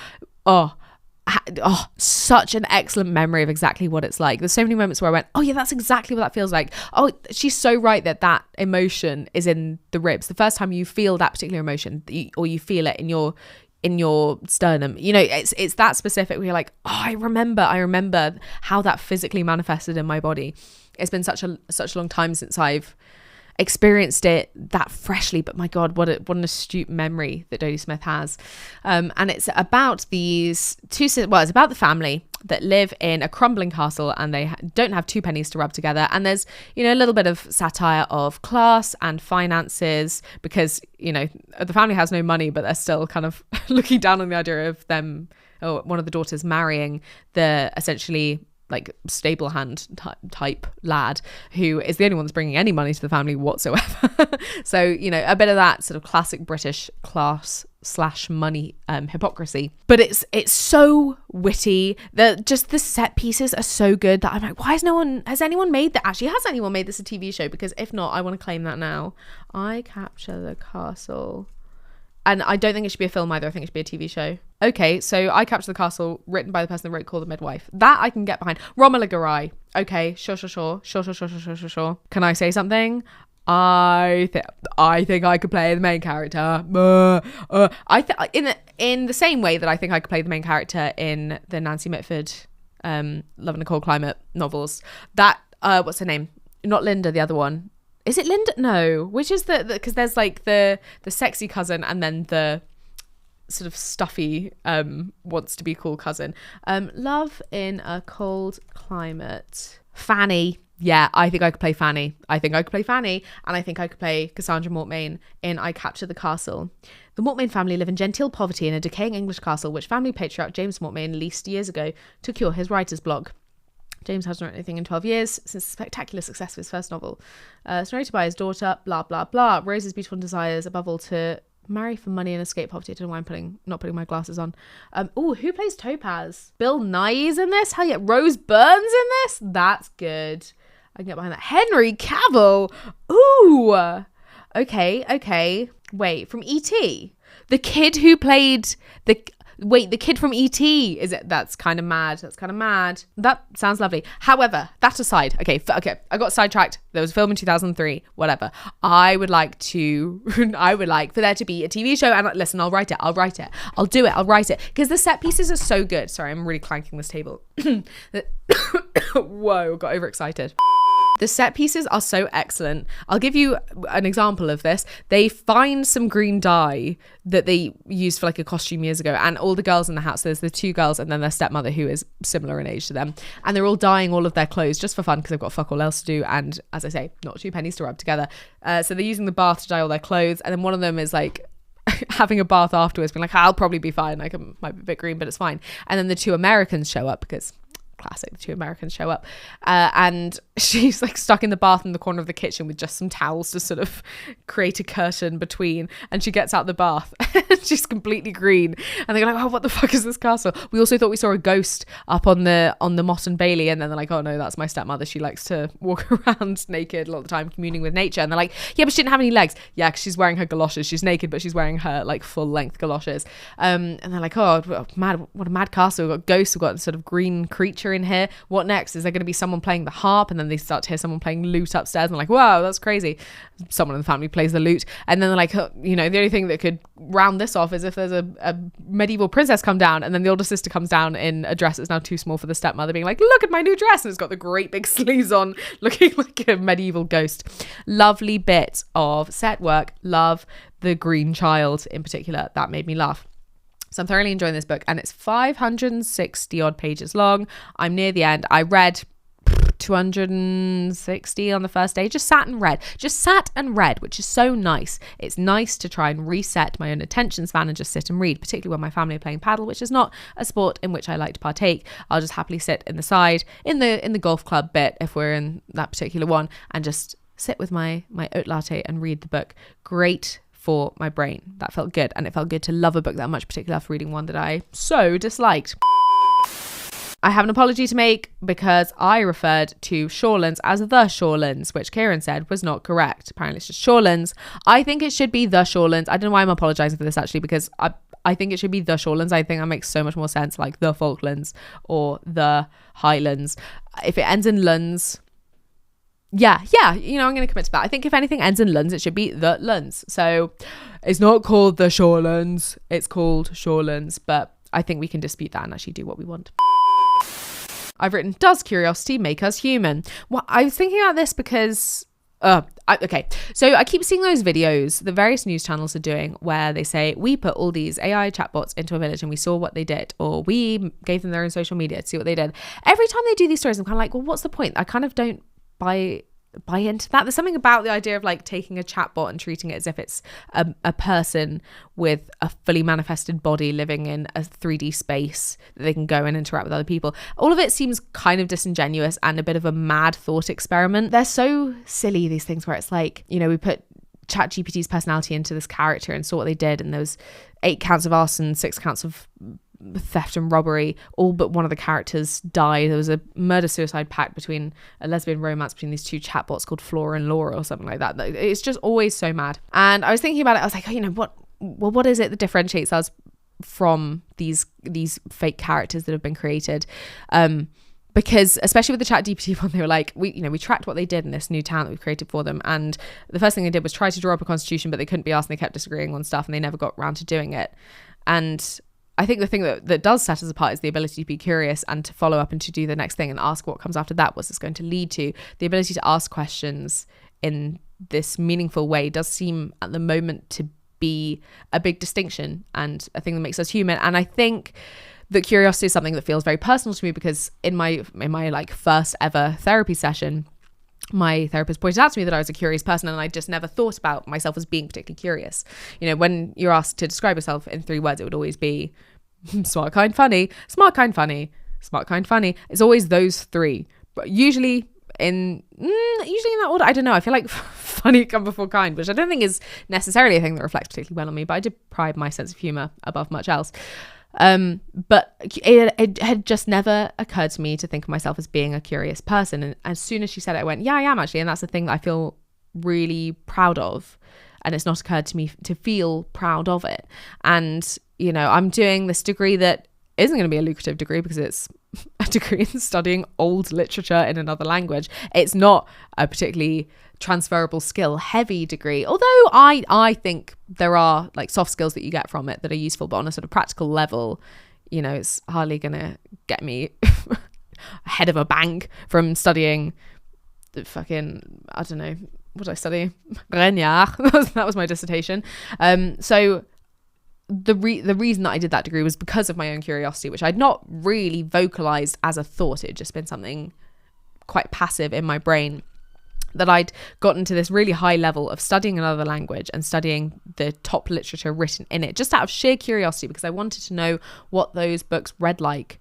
Such an excellent memory of exactly what it's like. There's so many moments where I went, oh yeah, that's exactly what that feels like. Oh, she's so right that emotion is in the ribs. The first time you feel that particular emotion, or you feel it in your sternum, it's that specific where you're like, oh, I remember how that physically manifested in my body. It's been such a long time since I've experienced it that freshly, but my God, what an astute memory that Dodie Smith has. And it's about it's about the family that live in a crumbling castle, and they don't have 2 pennies to rub together. And there's, a little bit of satire of class and finances because, the family has no money, but they're still kind of looking down on the idea of them, or one of the daughters marrying the essentially like stable hand type lad who is the only one that's bringing any money to the family whatsoever. So, a bit of that sort of classic British class / money hypocrisy, but it's so witty. The set pieces are so good that I'm like, has anyone made that? Actually, has anyone made this a TV show? Because if not, I want to claim that now. I Capture the Castle. And I don't think it should be a film either. I think it should be a TV show. Okay, so I Capture the Castle, written by the person that wrote Call the Midwife. That I can get behind. Romola Garai. Okay, sure. Can I say something? I think I could play the main character. In the same way that I think I could play the main character in the Nancy Mitford Love in a Cold Climate novels. That what's her name? Not Linda, the other one. Is it Linda? No. Which is because there's like the sexy cousin and then the sort of stuffy wants to be cool cousin. Love in a Cold Climate. Fanny. Yeah, I think I could play Fanny. And I think I could play Cassandra Mortmain in I Capture the Castle. The Mortmain family live in genteel poverty in a decaying English castle, which family patriarch James Mortmain leased years ago to cure his writer's block. James hasn't written anything in 12 years since the spectacular success of his first novel. It's narrated by his daughter, blah, blah, blah. Rose's beautiful desires, above all, to marry for money and escape poverty. I don't know why I'm not putting my glasses on. Who plays Topaz? Bill Nye's in this? Hell yeah. Rose Byrne's in this? That's good. I can get behind that. Henry Cavill. Ooh. Okay. Wait, from E.T.? The kid who played the kid from E.T. is it? That's kind of mad. That sounds lovely. However, that aside, okay, I got sidetracked. There was a film in 2003, whatever. I would like for there to be a TV show, and listen, I'll write it. I'll do it. I'll write it. Because the set pieces are so good. Sorry, I'm really clanking this table. Whoa, got overexcited. The set pieces are so excellent. I'll give you an example of this. They find some green dye that they used for like a costume years ago, and all the girls in the house, there's the 2 girls and then their stepmother who is similar in age to them, and they're all dyeing all of their clothes just for fun because they've got fuck all else to do, and as I say, not 2 pennies to rub together. So they're using the bath to dye all their clothes, and then one of them is like having a bath afterwards, being like, I'll probably be fine, might be a bit green, but it's fine. And then the 2 Americans show up because classic, the two Americans show up, and she's like stuck in the bath in the corner of the kitchen with just some towels to sort of create a curtain between, and she gets out the bath and she's completely green, and they're like, oh, what the fuck is this castle? We also thought we saw a ghost up on the Motte and Bailey, and then they're like, oh no, that's my stepmother, she likes to walk around naked a lot of the time, communing with nature. And they're like, yeah, but she didn't have any legs. Yeah, because she's wearing her galoshes, she's naked, but she's wearing her like full length galoshes. And they're like, oh, what a mad castle, we've got ghosts, we've got sort of green creature in here, what next? Is there going to be someone playing the harp? And then they start to hear someone playing lute upstairs, and they're like, wow, that's crazy, someone in the family plays the lute. And then they're like, oh, the only thing that could round this off is if there's a medieval princess come down. And then the older sister comes down in a dress that's now too small for the stepmother, being like, look at my new dress, and it's got the great big sleeves on, looking like a medieval ghost. Lovely bit of set work. Love the green child in particular. That made me laugh. So I'm thoroughly enjoying this book, and it's 560 odd pages long. I'm near the end. I read 260 on the first day. Just sat and read, which is so nice. It's nice to try and reset my own attention span and just sit and read, particularly when my family are playing paddle, which is not a sport in which I like to partake. I'll just happily sit in the side in the golf club bit, if we're in that particular one, and just sit with my oat latte and read the book. Great for my brain. That felt good, and it felt good to love a book that much, particularly after reading one that I so disliked. I have an apology to make because I referred to Shorelands as the Shorelands, which Kieran said was not correct. Apparently it's just Shorelands. I think it should be the Shorelands. I don't know why I'm apologizing for this, actually, because I think it should be the Shorelands. I think that makes so much more sense, like the Falklands or the Highlands. If it ends in Lunds, yeah, I'm going to commit to that. I think if anything ends in Lunds, it should be the Lunds. So it's not called the Shorelands, it's called Shorelands, but I think we can dispute that and actually do what we want. I've written, does curiosity make us human? Well, I was thinking about this because okay, so I keep seeing those videos the various news channels are doing where they say, we put all these AI chatbots into a village and we saw what they did, or we gave them their own social media to see what they did. Every time they do these stories, I'm kind of like, well, what's the point? I kind of don't buy into that. There's something about the idea of like taking a chatbot and treating it as if it's a person with a fully manifested body living in a 3D space that they can go and interact with other people. All of it seems kind of disingenuous and a bit of a mad thought experiment. They're so silly, these things, where it's like, we put ChatGPT's personality into this character and saw what they did, and there was 8 counts of arson, 6 counts of theft and robbery, all but one of the characters died. There was a murder-suicide pact between a lesbian romance between these 2 chatbots called Flora and Laura or something like that. It's just always so mad. And I was thinking about it, I was like, what is it that differentiates us from these fake characters that have been created? Because especially with the ChatGPT one, they were like, we tracked what they did in this new town that we created for them, and the first thing they did was try to draw up a constitution, but they couldn't be asked, and they kept disagreeing on stuff, and they never got around to doing it. And I think the thing that does set us apart is the ability to be curious and to follow up and to do the next thing and ask what comes after that. What's this going to lead to? The ability to ask questions in this meaningful way does seem at the moment to be a big distinction and a thing that makes us human. And I think that curiosity is something that feels very personal to me, because in my like first ever therapy session, my therapist pointed out to me that I was a curious person, and I just never thought about myself as being particularly curious. When you're asked to describe yourself in 3 words, it would always be smart, kind, funny, smart, kind, funny, smart, kind, funny. It's always those 3, but usually in that order. I don't know. I feel like funny come before kind, which I don't think is necessarily a thing that reflects particularly well on me, but I did pride my sense of humor above much else. But it had just never occurred to me to think of myself as being a curious person. And as soon as she said it, I went, yeah, I am actually. And that's the thing that I feel really proud of. And it's not occurred to me to feel proud of it. And, I'm doing this degree that isn't going to be a lucrative degree because it's a degree in studying old literature in another language. It's not a particularly transferable skill heavy degree, although I think there are like soft skills that you get from it that are useful, but on a sort of practical level, it's hardly gonna get me ahead of a bank from studying the fucking, I don't know, what did I study? Regnard. That was my dissertation. So the reason that I did that degree was because of my own curiosity, which I'd not really vocalized as a thought. It had just been something quite passive in my brain, that I'd gotten to this really high level of studying another language and studying the top literature written in it, just out of sheer curiosity, because I wanted to know what those books read like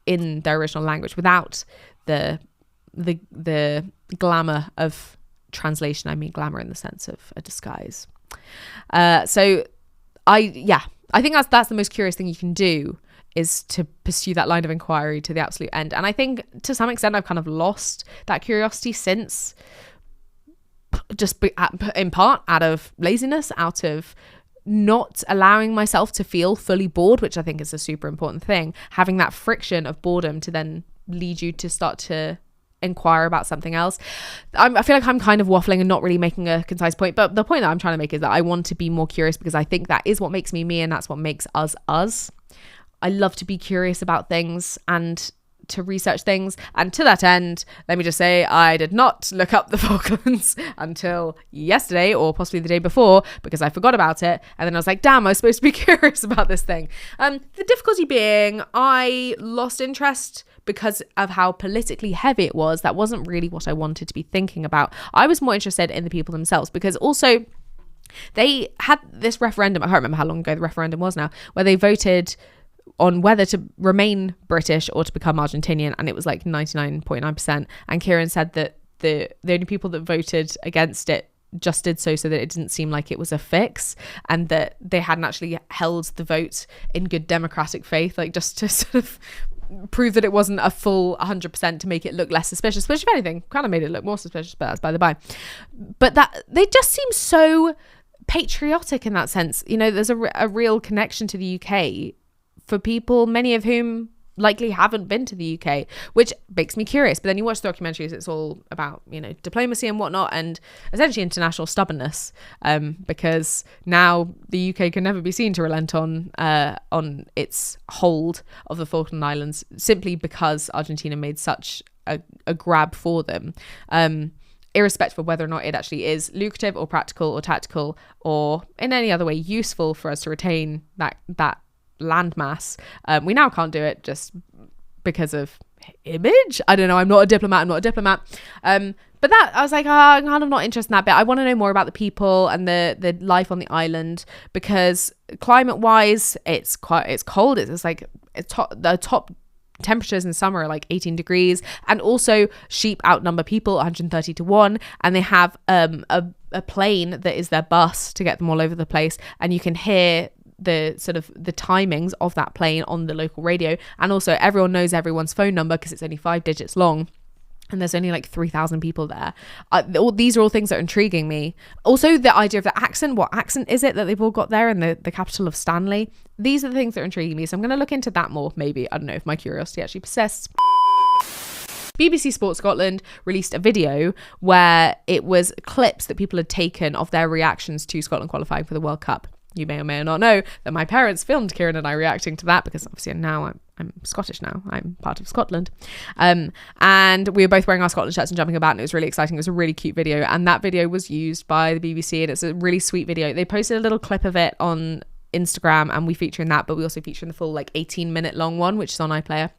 in their original language without the glamour of translation. I mean glamour in the sense of a disguise. So I think that's the most curious thing you can do, is to pursue that line of inquiry to the absolute end. And I think to some extent I've kind of lost that curiosity since, in part out of laziness, out of not allowing myself to feel fully bored, which I think is a super important thing. Having that friction of boredom to then lead you to start to inquire about something else. I feel like I'm kind of waffling and not really making a concise point, but the point that I'm trying to make is that I want to be more curious, because I think that is what makes me me, and that's what makes us us. I love to be curious about things and to research things, and to that end, let me just say I did not look up the Falklands until yesterday, or possibly the day before, because I forgot about it, and then I was like, damn, I was supposed to be curious about this thing. The difficulty being, I lost interest because of how politically heavy it was. That wasn't really what I wanted to be thinking about. I was more interested in the people themselves, because also they had this referendum, I can't remember how long ago the referendum was now, where they voted on whether to remain British or to become Argentinian, and it was like 99.9%. And Kieran said that the only people that voted against it just did so that it didn't seem like it was a fix, and that they hadn't actually held the vote in good democratic faith, like just to sort of prove that it wasn't a full 100% to make it look less suspicious, which if anything kind of made it look more suspicious, but that's by the by. But that they just seem so patriotic in that sense. You know, there's a real connection to the UK for people, many of whom likely haven't been to the UK, which makes me curious. But then you watch the documentaries, it's all about, you know, diplomacy and whatnot, and essentially international stubbornness, because now the UK can never be seen to relent on its hold of the Falkland Islands, simply because Argentina made such a grab for them, irrespective of whether or not it actually is lucrative or practical or tactical or in any other way useful for us to retain that landmass. We now can't do it just because of image. I don't know, I'm not a diplomat. But that, I was like, I'm kind of not interested in that bit. I want to know more about the people and the life on the island, because climate wise it's cold. It's like the top temperatures in summer are like 18 degrees, and also sheep outnumber people 130 to 1, and they have a plane that is their bus to get them all over the place, and you can hear the sort of the timings of that plane on the local radio, and also everyone knows everyone's phone number because it's only 5 digits long, and there's only like 3,000 people there. These are all things that are intriguing me. Also the idea of the accent, what accent is it that they've all got there in the capital of Stanley? These are the things that are intriguing me, so I'm going to look into that more, maybe. I don't know if my curiosity actually persists. BBC Sport Scotland released a video where it was clips that people had taken of their reactions to Scotland qualifying for the World Cup. You may or may not know that my parents filmed Kieran and I reacting to that, because obviously now I'm Scottish now. I'm part of Scotland. And we were both wearing our Scotland shirts and jumping about, and it was really exciting. It was a really cute video, and that video was used by the BBC, and it's a really sweet video. They posted a little clip of it on Instagram, and we feature in that, but we also feature in the full like 18-minute long one, which is on iPlayer.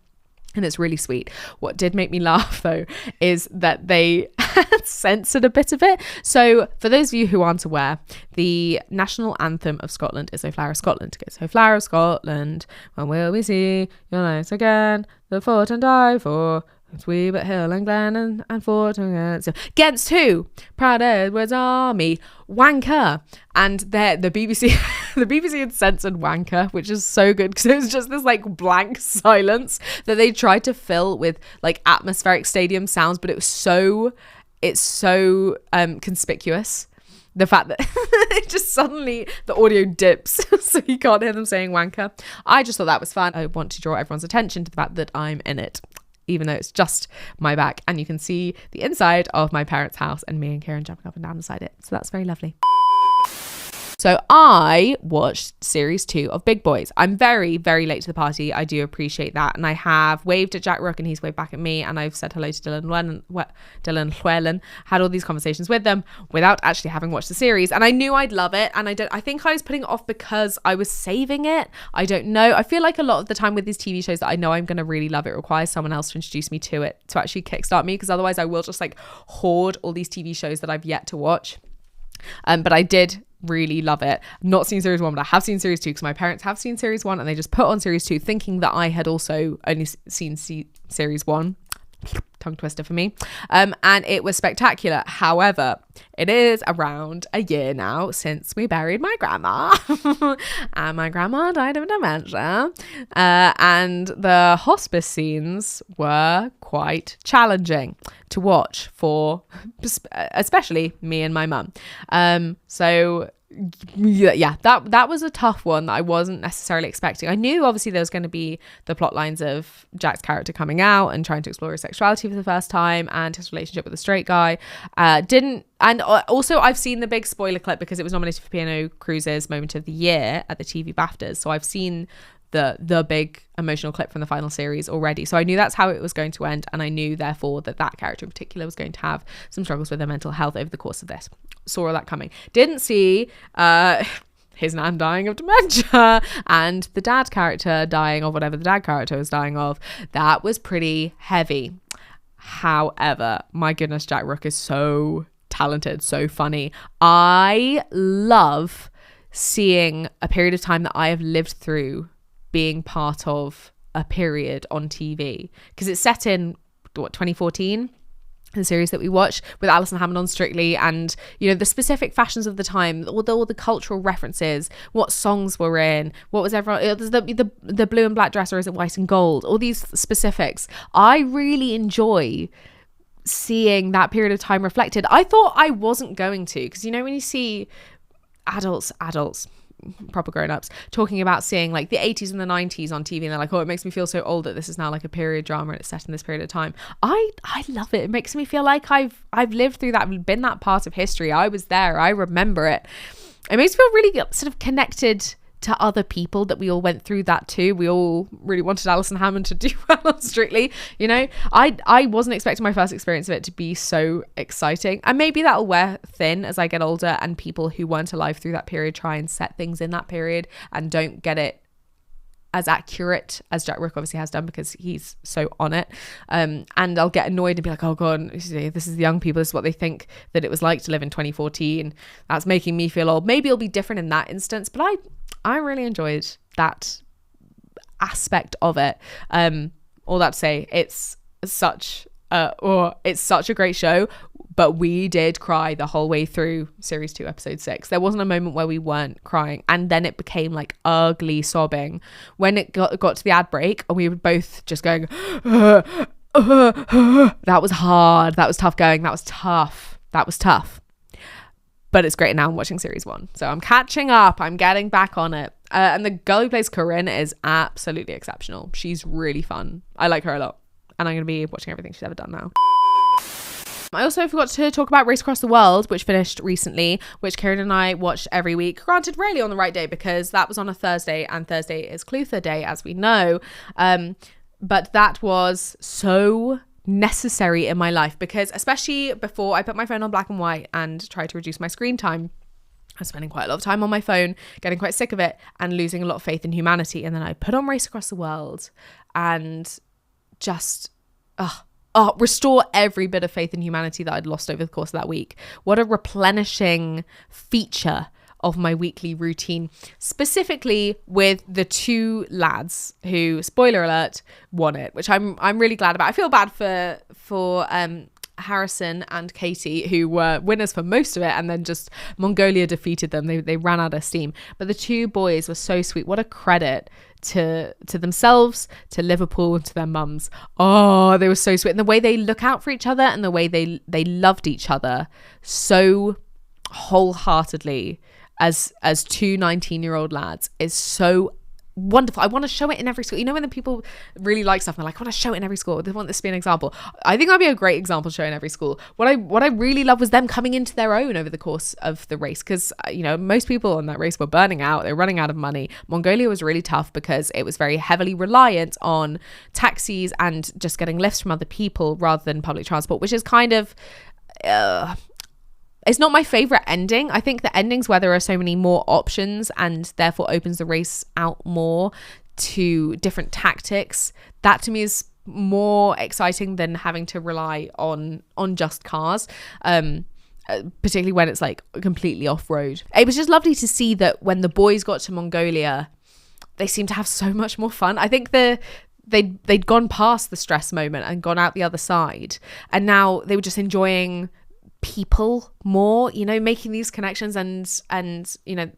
And it's really sweet. What did make me laugh, though, is that they had censored a bit of it. So for those of you who aren't aware, the national anthem of Scotland is O Flower of Scotland. It goes, O Flower of Scotland, when will we see your lights again? The fought and died for, it's we but hill and glen and fought against who? Proud Edward's army. Wanker. And the BBC the BBC had censored wanker, which is so good, because it was just this like blank silence that they tried to fill with like atmospheric stadium sounds, but it's so conspicuous, the fact that it just suddenly the audio dips so you can't hear them saying wanker. I just thought that was fun. I want to draw everyone's attention to the fact that I'm in it, even though it's just my back, and you can see the inside of my parents' house and me and Kieran jumping up and down inside it. So that's very lovely. So I watched series 2 of Big Boys. I'm very, very late to the party. I do appreciate that. And I have waved at Jack Rook and he's waved back at me. And I've said hello to Dylan Llewellyn, had all these conversations with them without actually having watched the series. And I knew I'd love it. And I think I was putting it off because I was saving it. I don't know. I feel like a lot of the time with these TV shows that I know I'm going to really love, it requires someone else to introduce me to it, to actually kickstart me. Because otherwise I will just like hoard all these TV shows that I've yet to watch. But I did really love it. Not seen series 1, but I have seen series 2 because my parents have seen series 1 and they just put on series 2 thinking that I had also only seen series 1. Tongue twister for me. And it was spectacular. However, it is around a year now since we buried my grandma. And my grandma died of dementia. And the hospice scenes were quite challenging to watch for especially me and my mum. So yeah, that was a tough one that I wasn't necessarily expecting. I knew obviously there was going to be the plot lines of Jack's character coming out and trying to explore his sexuality for the first time and his relationship with a straight guy. And also I've seen the big spoiler clip because it was nominated for Piano Cruise's Moment of the Year at the TV BAFTAs. So I've seen the big emotional clip from the final series already. So I knew that's how it was going to end. And I knew therefore that character in particular was going to have some struggles with their mental health over the course of this. Saw all that coming. Didn't see his nan dying of dementia and the dad character dying of whatever the dad character was dying of. That was pretty heavy. However, my goodness, Jack Rook is so talented, so funny. I love seeing a period of time that I have lived through being part of a period on TV, because it's set in 2014, the series that we watched with Alison Hammond on Strictly, and you know the specific fashions of the time, all the cultural references, what songs were in, what was everyone, the blue and black dress, or is it white and gold, all these specifics. I really enjoy seeing that period of time reflected. I thought I wasn't going to, because you know when you see adults proper grown-ups talking about seeing like the 80s and the 90s on TV and they're like, oh, it makes me feel so old that this is now like a period drama and it's set in this period of time. I love it. It makes me feel like I've lived through that, been that part of history. I was there, I remember it. It makes me feel really sort of connected to other people that we all went through that too. We all really wanted Alison Hammond to do well on Strictly, you know. I wasn't expecting my first experience of it to be so exciting, and maybe that'll wear thin as I get older and people who weren't alive through that period try and set things in that period and don't get it as accurate as Jack Rook obviously has done because he's so on it, and I'll get annoyed and be like, oh god, this is the young people, this is what they think that it was like to live in 2014, that's making me feel old. Maybe it'll be different in that instance, but I really enjoyed that aspect of it. All that to say, it's such a great show, but we did cry the whole way through series 2 episode 6. There wasn't a moment where we weren't crying, and then it became like ugly sobbing when it got to the ad break and we were both just going that was hard, that was tough going, that was tough. But it's great now. I'm watching series 1. So I'm catching up. I'm getting back on it. And the girl who plays Corinne is absolutely exceptional. She's really fun. I like her a lot. And I'm going to be watching everything she's ever done now. I also forgot to talk about Race Across the World, which finished recently, which Kieran and I watched every week. Granted, rarely on the right day because that was on a Thursday, and Thursday is Clutha Day, as we know. But that was so necessary in my life because especially before I put my phone on black and white and tried to reduce my screen time, I was spending quite a lot of time on my phone, getting quite sick of it and losing a lot of faith in humanity. And then I put on Race Across the World and just restore every bit of faith in humanity that I'd lost over the course of that week. What a replenishing feature of my weekly routine, specifically with the 2 lads who, spoiler alert, won it, which I'm really glad about. I feel bad for Harrison and Katie, who were winners for most of it, and then just Mongolia defeated them. They ran out of steam. But the 2 boys were so sweet. What a credit to themselves, to Liverpool, and to their mums. Oh, they were so sweet. And the way they look out for each other and the way they loved each other so wholeheartedly as 2 19-year-old lads is so wonderful. I want to show it in every school. You know when the people really like stuff and they're like, I want to show it in every school, they want this to be an example. I think that'd be a great example to show in every school. What I really love was them coming into their own over the course of the race, because you know most people on that race were burning out, they were running out of money. Mongolia was really tough because it was very heavily reliant on taxis and just getting lifts from other people rather than public transport, which is kind of it's not my favorite ending. I think the endings where there are so many more options and therefore opens the race out more to different tactics, that to me is more exciting than having to rely on just cars. particularly when it's like completely off-road. It was just lovely to see that when the boys got to Mongolia, they seemed to have so much more fun. I think they'd gone past the stress moment and gone out the other side, and now they were just enjoying people more, you know, making these connections and you know,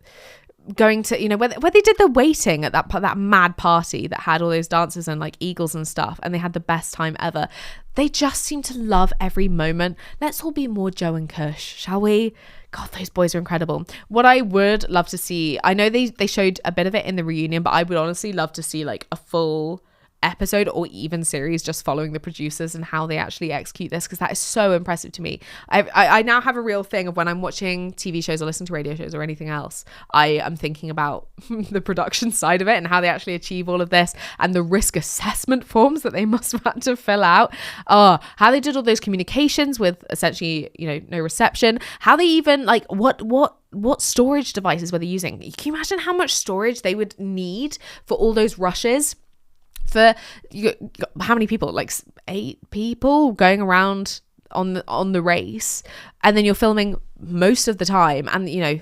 going to, you know, where they did the waiting at that mad party that had all those dancers and like eagles and stuff, and they had the best time ever. They just seem to love every moment. Let's all be more Joe and Kush, shall we? God, those boys are incredible. What I would love to see, I know they showed a bit of it in the reunion, but I would honestly love to see like a full episode or even series just following the producers and how they actually execute this, because that is so impressive to me. I now have a real thing of when I'm watching TV shows or listening to radio shows or anything else, I am thinking about the production side of it and how they actually achieve all of this, and the risk assessment forms that they must have had to fill out, how they did all those communications with essentially, you know, no reception, how they even like what storage devices were they using. Can you imagine how much storage they would need for all those rushes? For how many people, like 8 people going around on the race, and then you're filming most of the time, and you know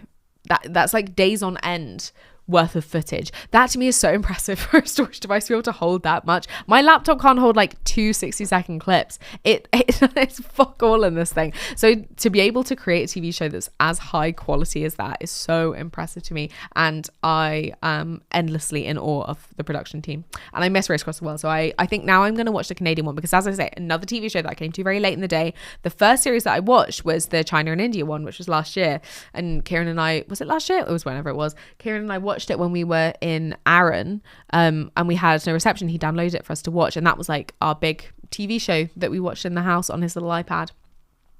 that's like days on end worth of footage. That to me is so impressive for a storage device to be able to hold that much. My laptop can't hold like 2 60-second clips. It's fuck all in this thing. So to be able to create a TV show that's as high quality as that is so impressive to me, and I am endlessly in awe of the production team. And I miss Race Across the World, so I think now I'm going to watch the Canadian one, because as I say, another TV show that I came to very late in the day. The first series that I watched was the China and India one, which was last year, and Kieran and I, was it last year? It was whenever it was. Kieran and I watched it when we were in Arran, and we had no reception. He downloaded it for us to watch, and that was like our big TV show that we watched in the house on his little iPad,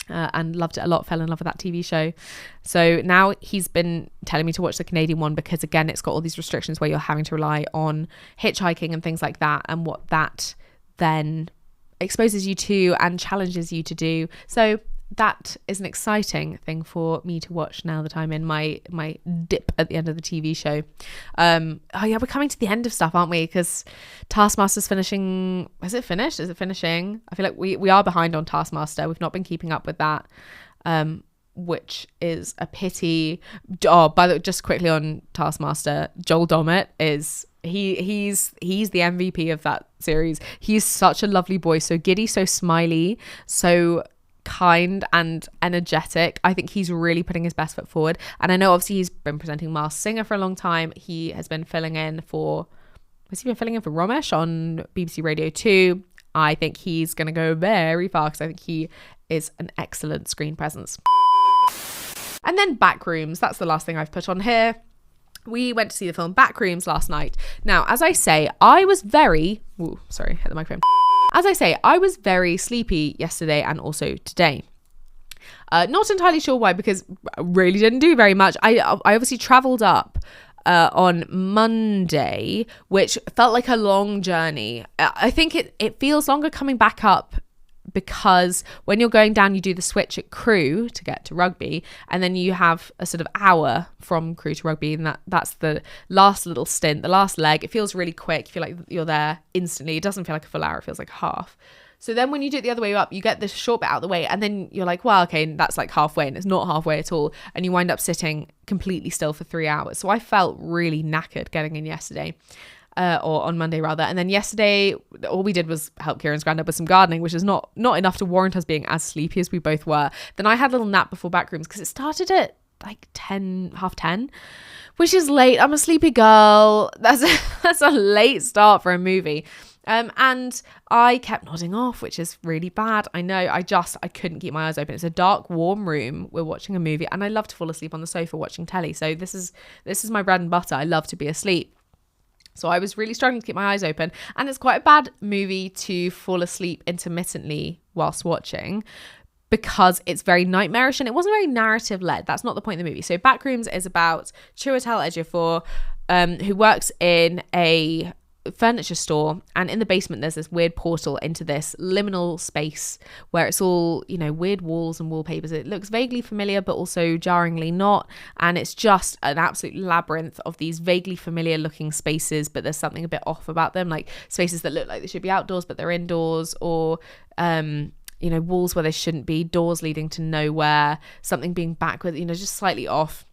and loved it a lot, fell in love with that TV show. So now he's been telling me to watch the Canadian one, because again, it's got all these restrictions where you're having to rely on hitchhiking and things like that, and what that then exposes you to and challenges you to do. So that is an exciting thing for me to watch now that I'm in my dip at the end of the TV show. Oh yeah, we're coming to the end of stuff, aren't we? Because Taskmaster's finishing. Is it finished? Is it finishing? I feel like we are behind on Taskmaster. We've not been keeping up with that, which is a pity. Oh, by the way, just quickly on Taskmaster, Joel Dommett is he's the MVP of that series. He's such a lovely boy, so giddy, so smiley, so kind and energetic. I think he's really putting his best foot forward, and I know obviously he's been presenting Masked Singer for a long time. He has been filling in for Romesh on BBC Radio 2. I think he's going to go very far, because I think he is an excellent screen presence. And then Backrooms, that's the last thing I've put on here. We went to see the film Backrooms last night. Now, as I say, I was very hit the microphone. As I say, I was very sleepy yesterday and also today. Not entirely sure why, because I really didn't do very much. I obviously travelled up on Monday, which felt like a long journey. I think it feels longer coming back up, because when you're going down, you do the switch at Crewe to get to Rugby, and then you have a sort of hour from Crewe to Rugby, and that's the last little stint, the last leg. It feels really quick. You feel like you're there instantly. It doesn't feel like a full hour. It feels like half. So then when you do it the other way up, you get this short bit out of the way, and then you're like, well, okay, that's like halfway, and it's not halfway at all, and you wind up sitting completely still for 3 hours. So I felt really knackered getting in yesterday. Or on Monday rather. And then yesterday, all we did was help Kieran's granddad with some gardening, which is not enough to warrant us being as sleepy as we both were. Then I had a little nap before Backrooms, because it started at like 10:30, which is late. I'm a sleepy girl. That's a late start for a movie. And I kept nodding off, which is really bad. I know. I couldn't keep my eyes open. It's a dark, warm room. We're watching a movie, and I love to fall asleep on the sofa watching telly. So this is my bread and butter. I love to be asleep. So I was really struggling to keep my eyes open, and it's quite a bad movie to fall asleep intermittently whilst watching, because it's very nightmarish and it wasn't very narrative led. That's not the point of the movie. So Backrooms is about Chiwetel Ejiofor, who works in a furniture store, and in the basement there's this weird portal into this liminal space where it's all, you know, weird walls and wallpapers. It looks vaguely familiar but also jarringly not, and it's just an absolute labyrinth of these vaguely familiar looking spaces, but there's something a bit off about them, like spaces that look like they should be outdoors but they're indoors, or walls where they shouldn't be, doors leading to nowhere, something being backward, just slightly off.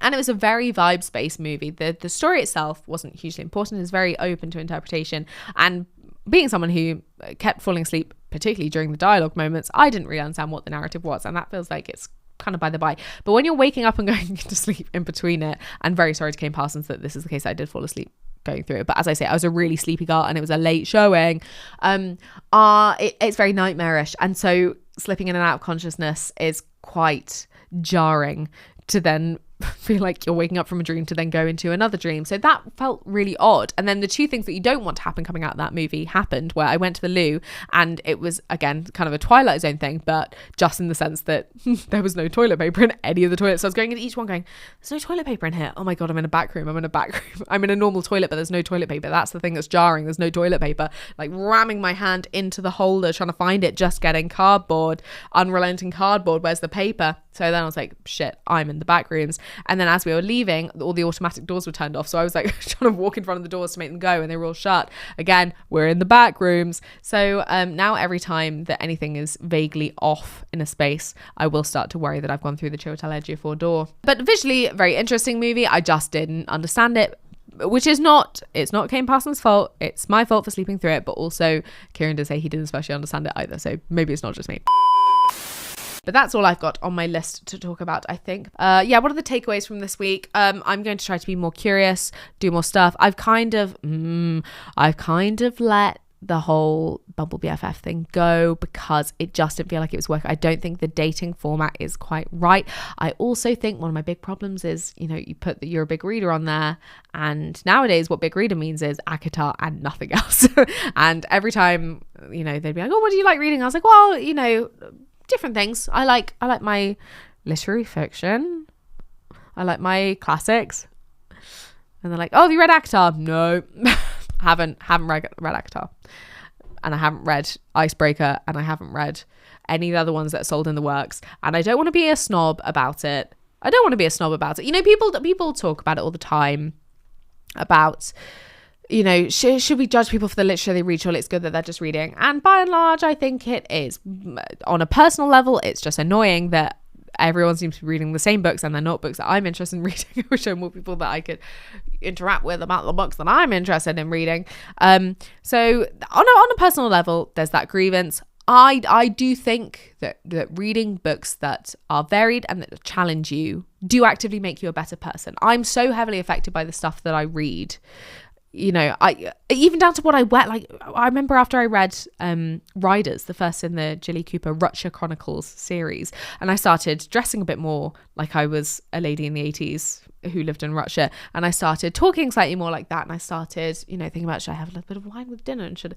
And it was a very vibes-based movie. The story itself wasn't hugely important. It was very open to interpretation. And being someone who kept falling asleep, particularly during the dialogue moments, I didn't really understand what the narrative was. And that feels like it's kind of by the by. But when you're waking up and going to sleep in between it, and very sorry to Kane Parsons that this is the case, I did fall asleep going through it. But as I say, I was a really sleepy girl and it was a late showing. It's very nightmarish. And so slipping in and out of consciousness is quite jarring to then feel like you're waking up from a dream to then go into another dream. So that felt really odd. And then the two things that you don't want to happen coming out of that movie happened, where I went to the loo and it was, again, kind of a Twilight Zone thing, but just in the sense that there was no toilet paper in any of the toilets. So I was going into each one going, there's no toilet paper in here. Oh my God, I'm in a back room. I'm in a normal toilet, but there's no toilet paper. That's the thing that's jarring. There's no toilet paper. Like ramming my hand into the holder, trying to find it, just getting cardboard, unrelenting cardboard. Where's the paper? So then I was like, shit, I'm in the back rooms. And then as we were leaving, all the automatic doors were turned off. So I was like trying to walk in front of the doors to make them go, and they were all shut. Again, we're in the back rooms. So now every time that anything is vaguely off in a space, I will start to worry that I've gone through the Chiwetel Ejiofor door. But visually, very interesting movie. I just didn't understand it, which is it's not Kane Parsons' fault. It's my fault for sleeping through it. But also Kieran did say he didn't especially understand it either. So maybe it's not just me. But that's all I've got on my list to talk about, I think. What are the takeaways from this week? I'm going to try to be more curious, do more stuff. I've kind of let the whole Bumble BFF thing go because it just didn't feel like it was working. I don't think the dating format is quite right. I also think one of my big problems is, you put that you're a big reader on there, and nowadays what big reader means is ACOTAR and nothing else. And every time, they'd be like, oh, what do you like reading? I was like, well, different things. I like my literary fiction. I like my classics. And they're like, oh, have you read ACOTAR? No. haven't read ACOTAR. And I haven't read Icebreaker, and I haven't read any of the other ones that are sold in the works. And I don't want to be a snob about it. People talk about it all the time about, should we judge people for the literature they read? Surely it's good that they're just reading. And by and large, I think it is. On a personal level, it's just annoying that everyone seems to be reading the same books, and they're not books that I'm interested in reading. I wish there were more people that I could interact with about the books that I'm interested in reading. So on a personal level, there's that grievance. I do think that reading books that are varied and that challenge you do actively make you a better person. I'm so heavily affected by the stuff that I read. I even down to what I wear. Like, I remember after I read Riders, the first in the Jilly Cooper Rutshire Chronicles series, and I started dressing a bit more like I was a lady in the 80s who lived in Rutshire, and I started talking slightly more like that, and I started thinking about, should I have a little bit of wine with dinner, and should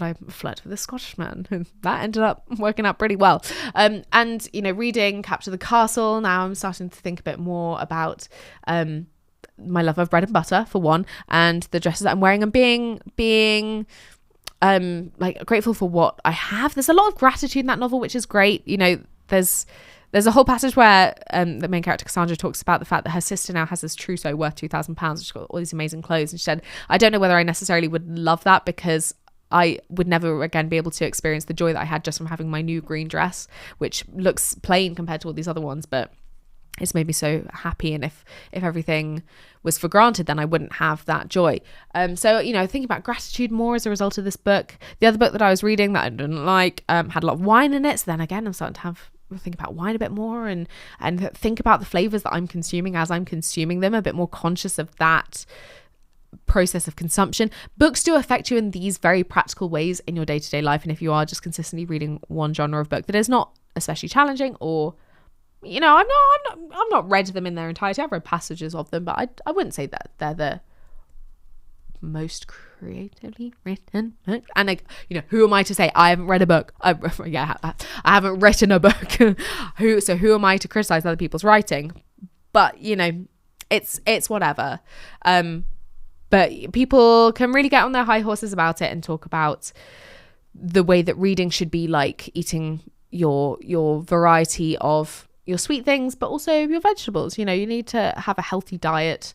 I flirt with a Scottish man? And that ended up working out pretty well. And reading Capture the Castle, now I'm starting to think a bit more about my love of bread and butter, for one, and the dresses that I'm wearing, and being grateful for what I have. There's a lot of gratitude in that novel, which is great. There's a whole passage where the main character Cassandra talks about the fact that her sister now has this trousseau worth £2,000. She's got all these amazing clothes, and she said, I don't know whether I necessarily would love that, because I would never again be able to experience the joy that I had just from having my new green dress, which looks plain compared to all these other ones, but it's made me so happy. And if everything was for granted, then I wouldn't have that joy. So thinking about gratitude more as a result of this book. The other book that I was reading that I didn't like had a lot of wine in it. So then again, I'm starting to think about wine a bit more and think about the flavors that I'm consuming as I'm consuming them, a bit more conscious of that process of consumption. Books do affect you in these very practical ways in your day-to-day life. And if you are just consistently reading one genre of book that is not especially challenging, or I've not read them in their entirety. I've read passages of them, but I wouldn't say that they're the most creatively written book. And who am I to say I haven't read a book? I haven't written a book. Who am I to criticize other people's writing? But it's whatever. But people can really get on their high horses about it and talk about the way that reading should be like eating your variety of your sweet things, but also your vegetables. You need to have a healthy diet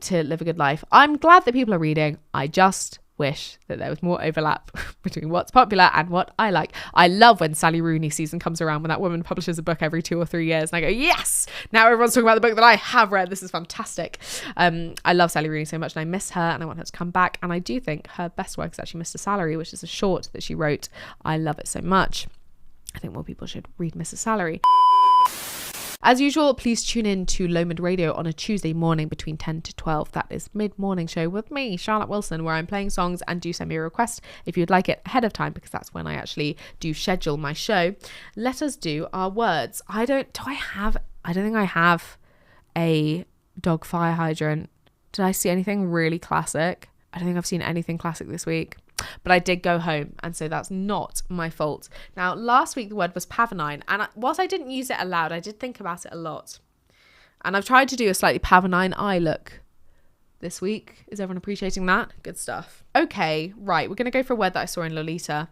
to live a good life. I'm glad that people are reading. I just wish that there was more overlap between what's popular and what I like. I love when Sally Rooney season comes around, when that woman publishes a book every 2 or 3 years, and I go, yes, now everyone's talking about the book that I have read. This is fantastic. I love Sally Rooney so much, and I miss her, and I want her to come back. And I do think her best work is actually Mr. Salary, which is a short that she wrote. I love it so much. I think more people should read Mrs. Salary. As usual, please tune in to Lomond Radio on a Tuesday morning between 10 to 12. That is mid-morning show with me, Charlotte Wilson, where I'm playing songs, and do send me a request if you'd like it ahead of time, because that's when I actually do schedule my show. Let us do our words. I don't think I have a dog fire hydrant. Did I see anything really classic? I don't think I've seen anything classic this week. But I did go home, and so that's not my fault. Now, last week the word was pavonine, and whilst I didn't use it aloud, I did think about it a lot. And I've tried to do a slightly pavonine eye look this week. Is everyone appreciating that? Good stuff. Okay, right, we're going to go for a word that I saw in Lolita.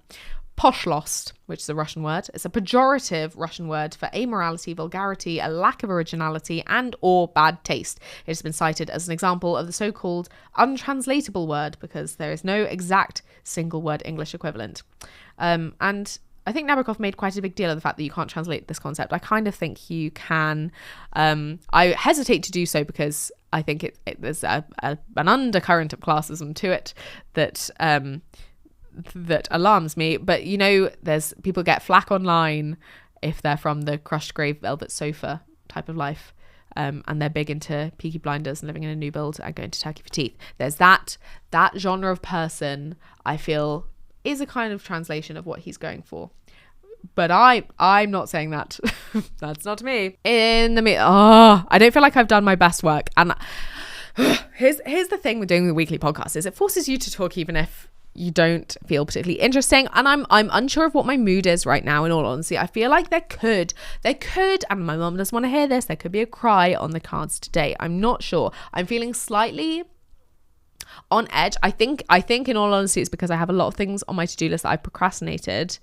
Poshlost, which is a Russian word. It's a pejorative Russian word for amorality, vulgarity, a lack of originality, and or bad taste. It has been cited as an example of the so-called untranslatable word, because there is no exact single word English equivalent. And I think Nabokov made quite a big deal of the fact that you can't translate this concept. I kind of think you can. I hesitate to do so because I think there's an undercurrent of classism to it that alarms me. But there's people get flack online if they're from the crushed grey velvet sofa type of life, and they're big into Peaky Blinders and living in a new build and going to Turkey for teeth. There's that genre of person, I feel, is a kind of translation of what he's going for. But I'm not saying that. That's not me. I don't feel like I've done my best work. And here's the thing with doing the weekly podcast is it forces you to talk even if you don't feel particularly interesting. And I'm unsure of what my mood is right now, in all honesty. I feel like there could, and my mum doesn't want to hear this, there could be a cry on the cards today. I'm not sure. I'm feeling slightly on edge. I think in all honesty it's because I have a lot of things on my to-do list that I procrastinated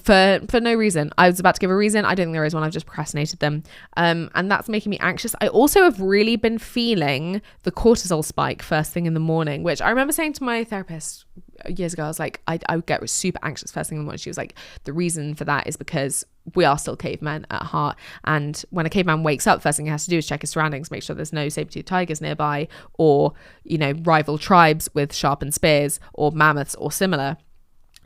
for no reason. I was about to give a reason. I don't think there is one. I've just procrastinated them. And that's making me anxious. I also have really been feeling the cortisol spike first thing in the morning, which I remember saying to my therapist years ago. I was like, I would get super anxious first thing in the morning. She was like, the reason for that is because we are still cavemen at heart. And when a caveman wakes up, first thing he has to do is check his surroundings, make sure there's no saber-toothed tigers nearby, or, rival tribes with sharpened spears, or mammoths or similar.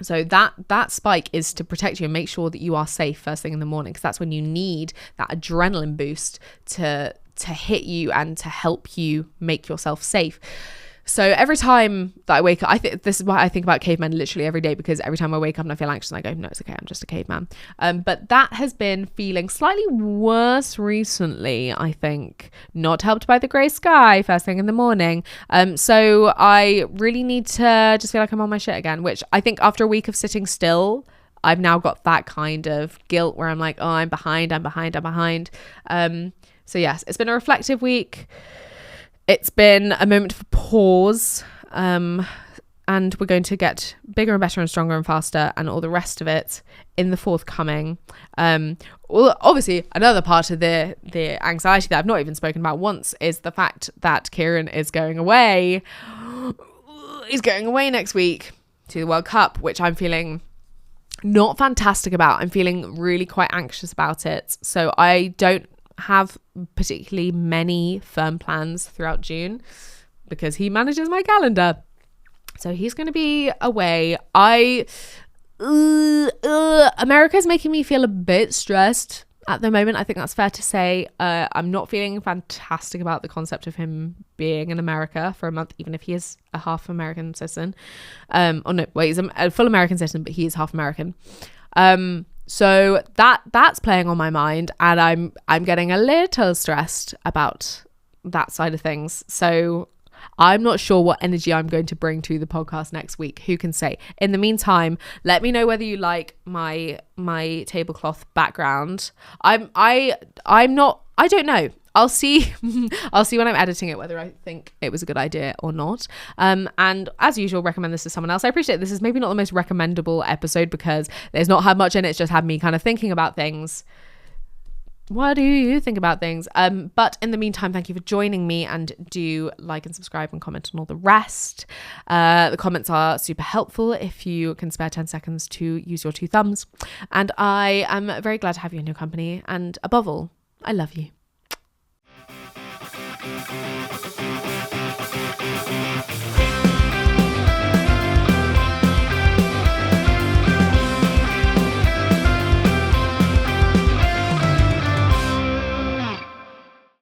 So that spike is to protect you and make sure that you are safe first thing in the morning, because that's when you need that adrenaline boost to hit you and to help you make yourself safe. So every time that I wake up, I think this is what I think about cavemen literally every day, because every time I wake up and I feel anxious, and I go, no, it's okay, I'm just a caveman. But that has been feeling slightly worse recently, I think, not helped by the grey sky first thing in the morning. So I really need to just feel like I'm on my shit again, which I think after a week of sitting still, I've now got that kind of guilt where I'm like, oh, I'm behind. So yes, it's been a reflective week. It's been a moment for pause, and we're going to get bigger and better and stronger and faster and all the rest of it in the forthcoming. Well, obviously, another part of the anxiety that I've not even spoken about once is the fact that Kieran is going away. He's going away next week to the World Cup, which I'm feeling not fantastic about. I'm feeling really quite anxious about it. So I don't have particularly many firm plans throughout June because he manages my calendar. So he's going to be away. America's making me feel a bit stressed at the moment. I think that's fair to say. I'm not feeling fantastic about the concept of him being in America for a month, even if he is a half American citizen. He's a full American citizen, but he is half American. So that's playing on my mind, and I'm getting a little stressed about that side of things. So I'm not sure what energy I'm going to bring to the podcast next week. Who can say? In the meantime, let me know whether you like my tablecloth background. I don't know. I'll see when I'm editing it whether I think it was a good idea or not. And as usual, recommend this to someone else. I appreciate this is maybe not the most recommendable episode because there's not had much in it. It's just had me kind of thinking about things. what do you think about things? But in the meantime, thank you for joining me, and do like and subscribe and comment on all the rest. The comments are super helpful if you can spare 10 seconds to use your 2 thumbs. And I am very glad to have you in your company. And above all, I love you.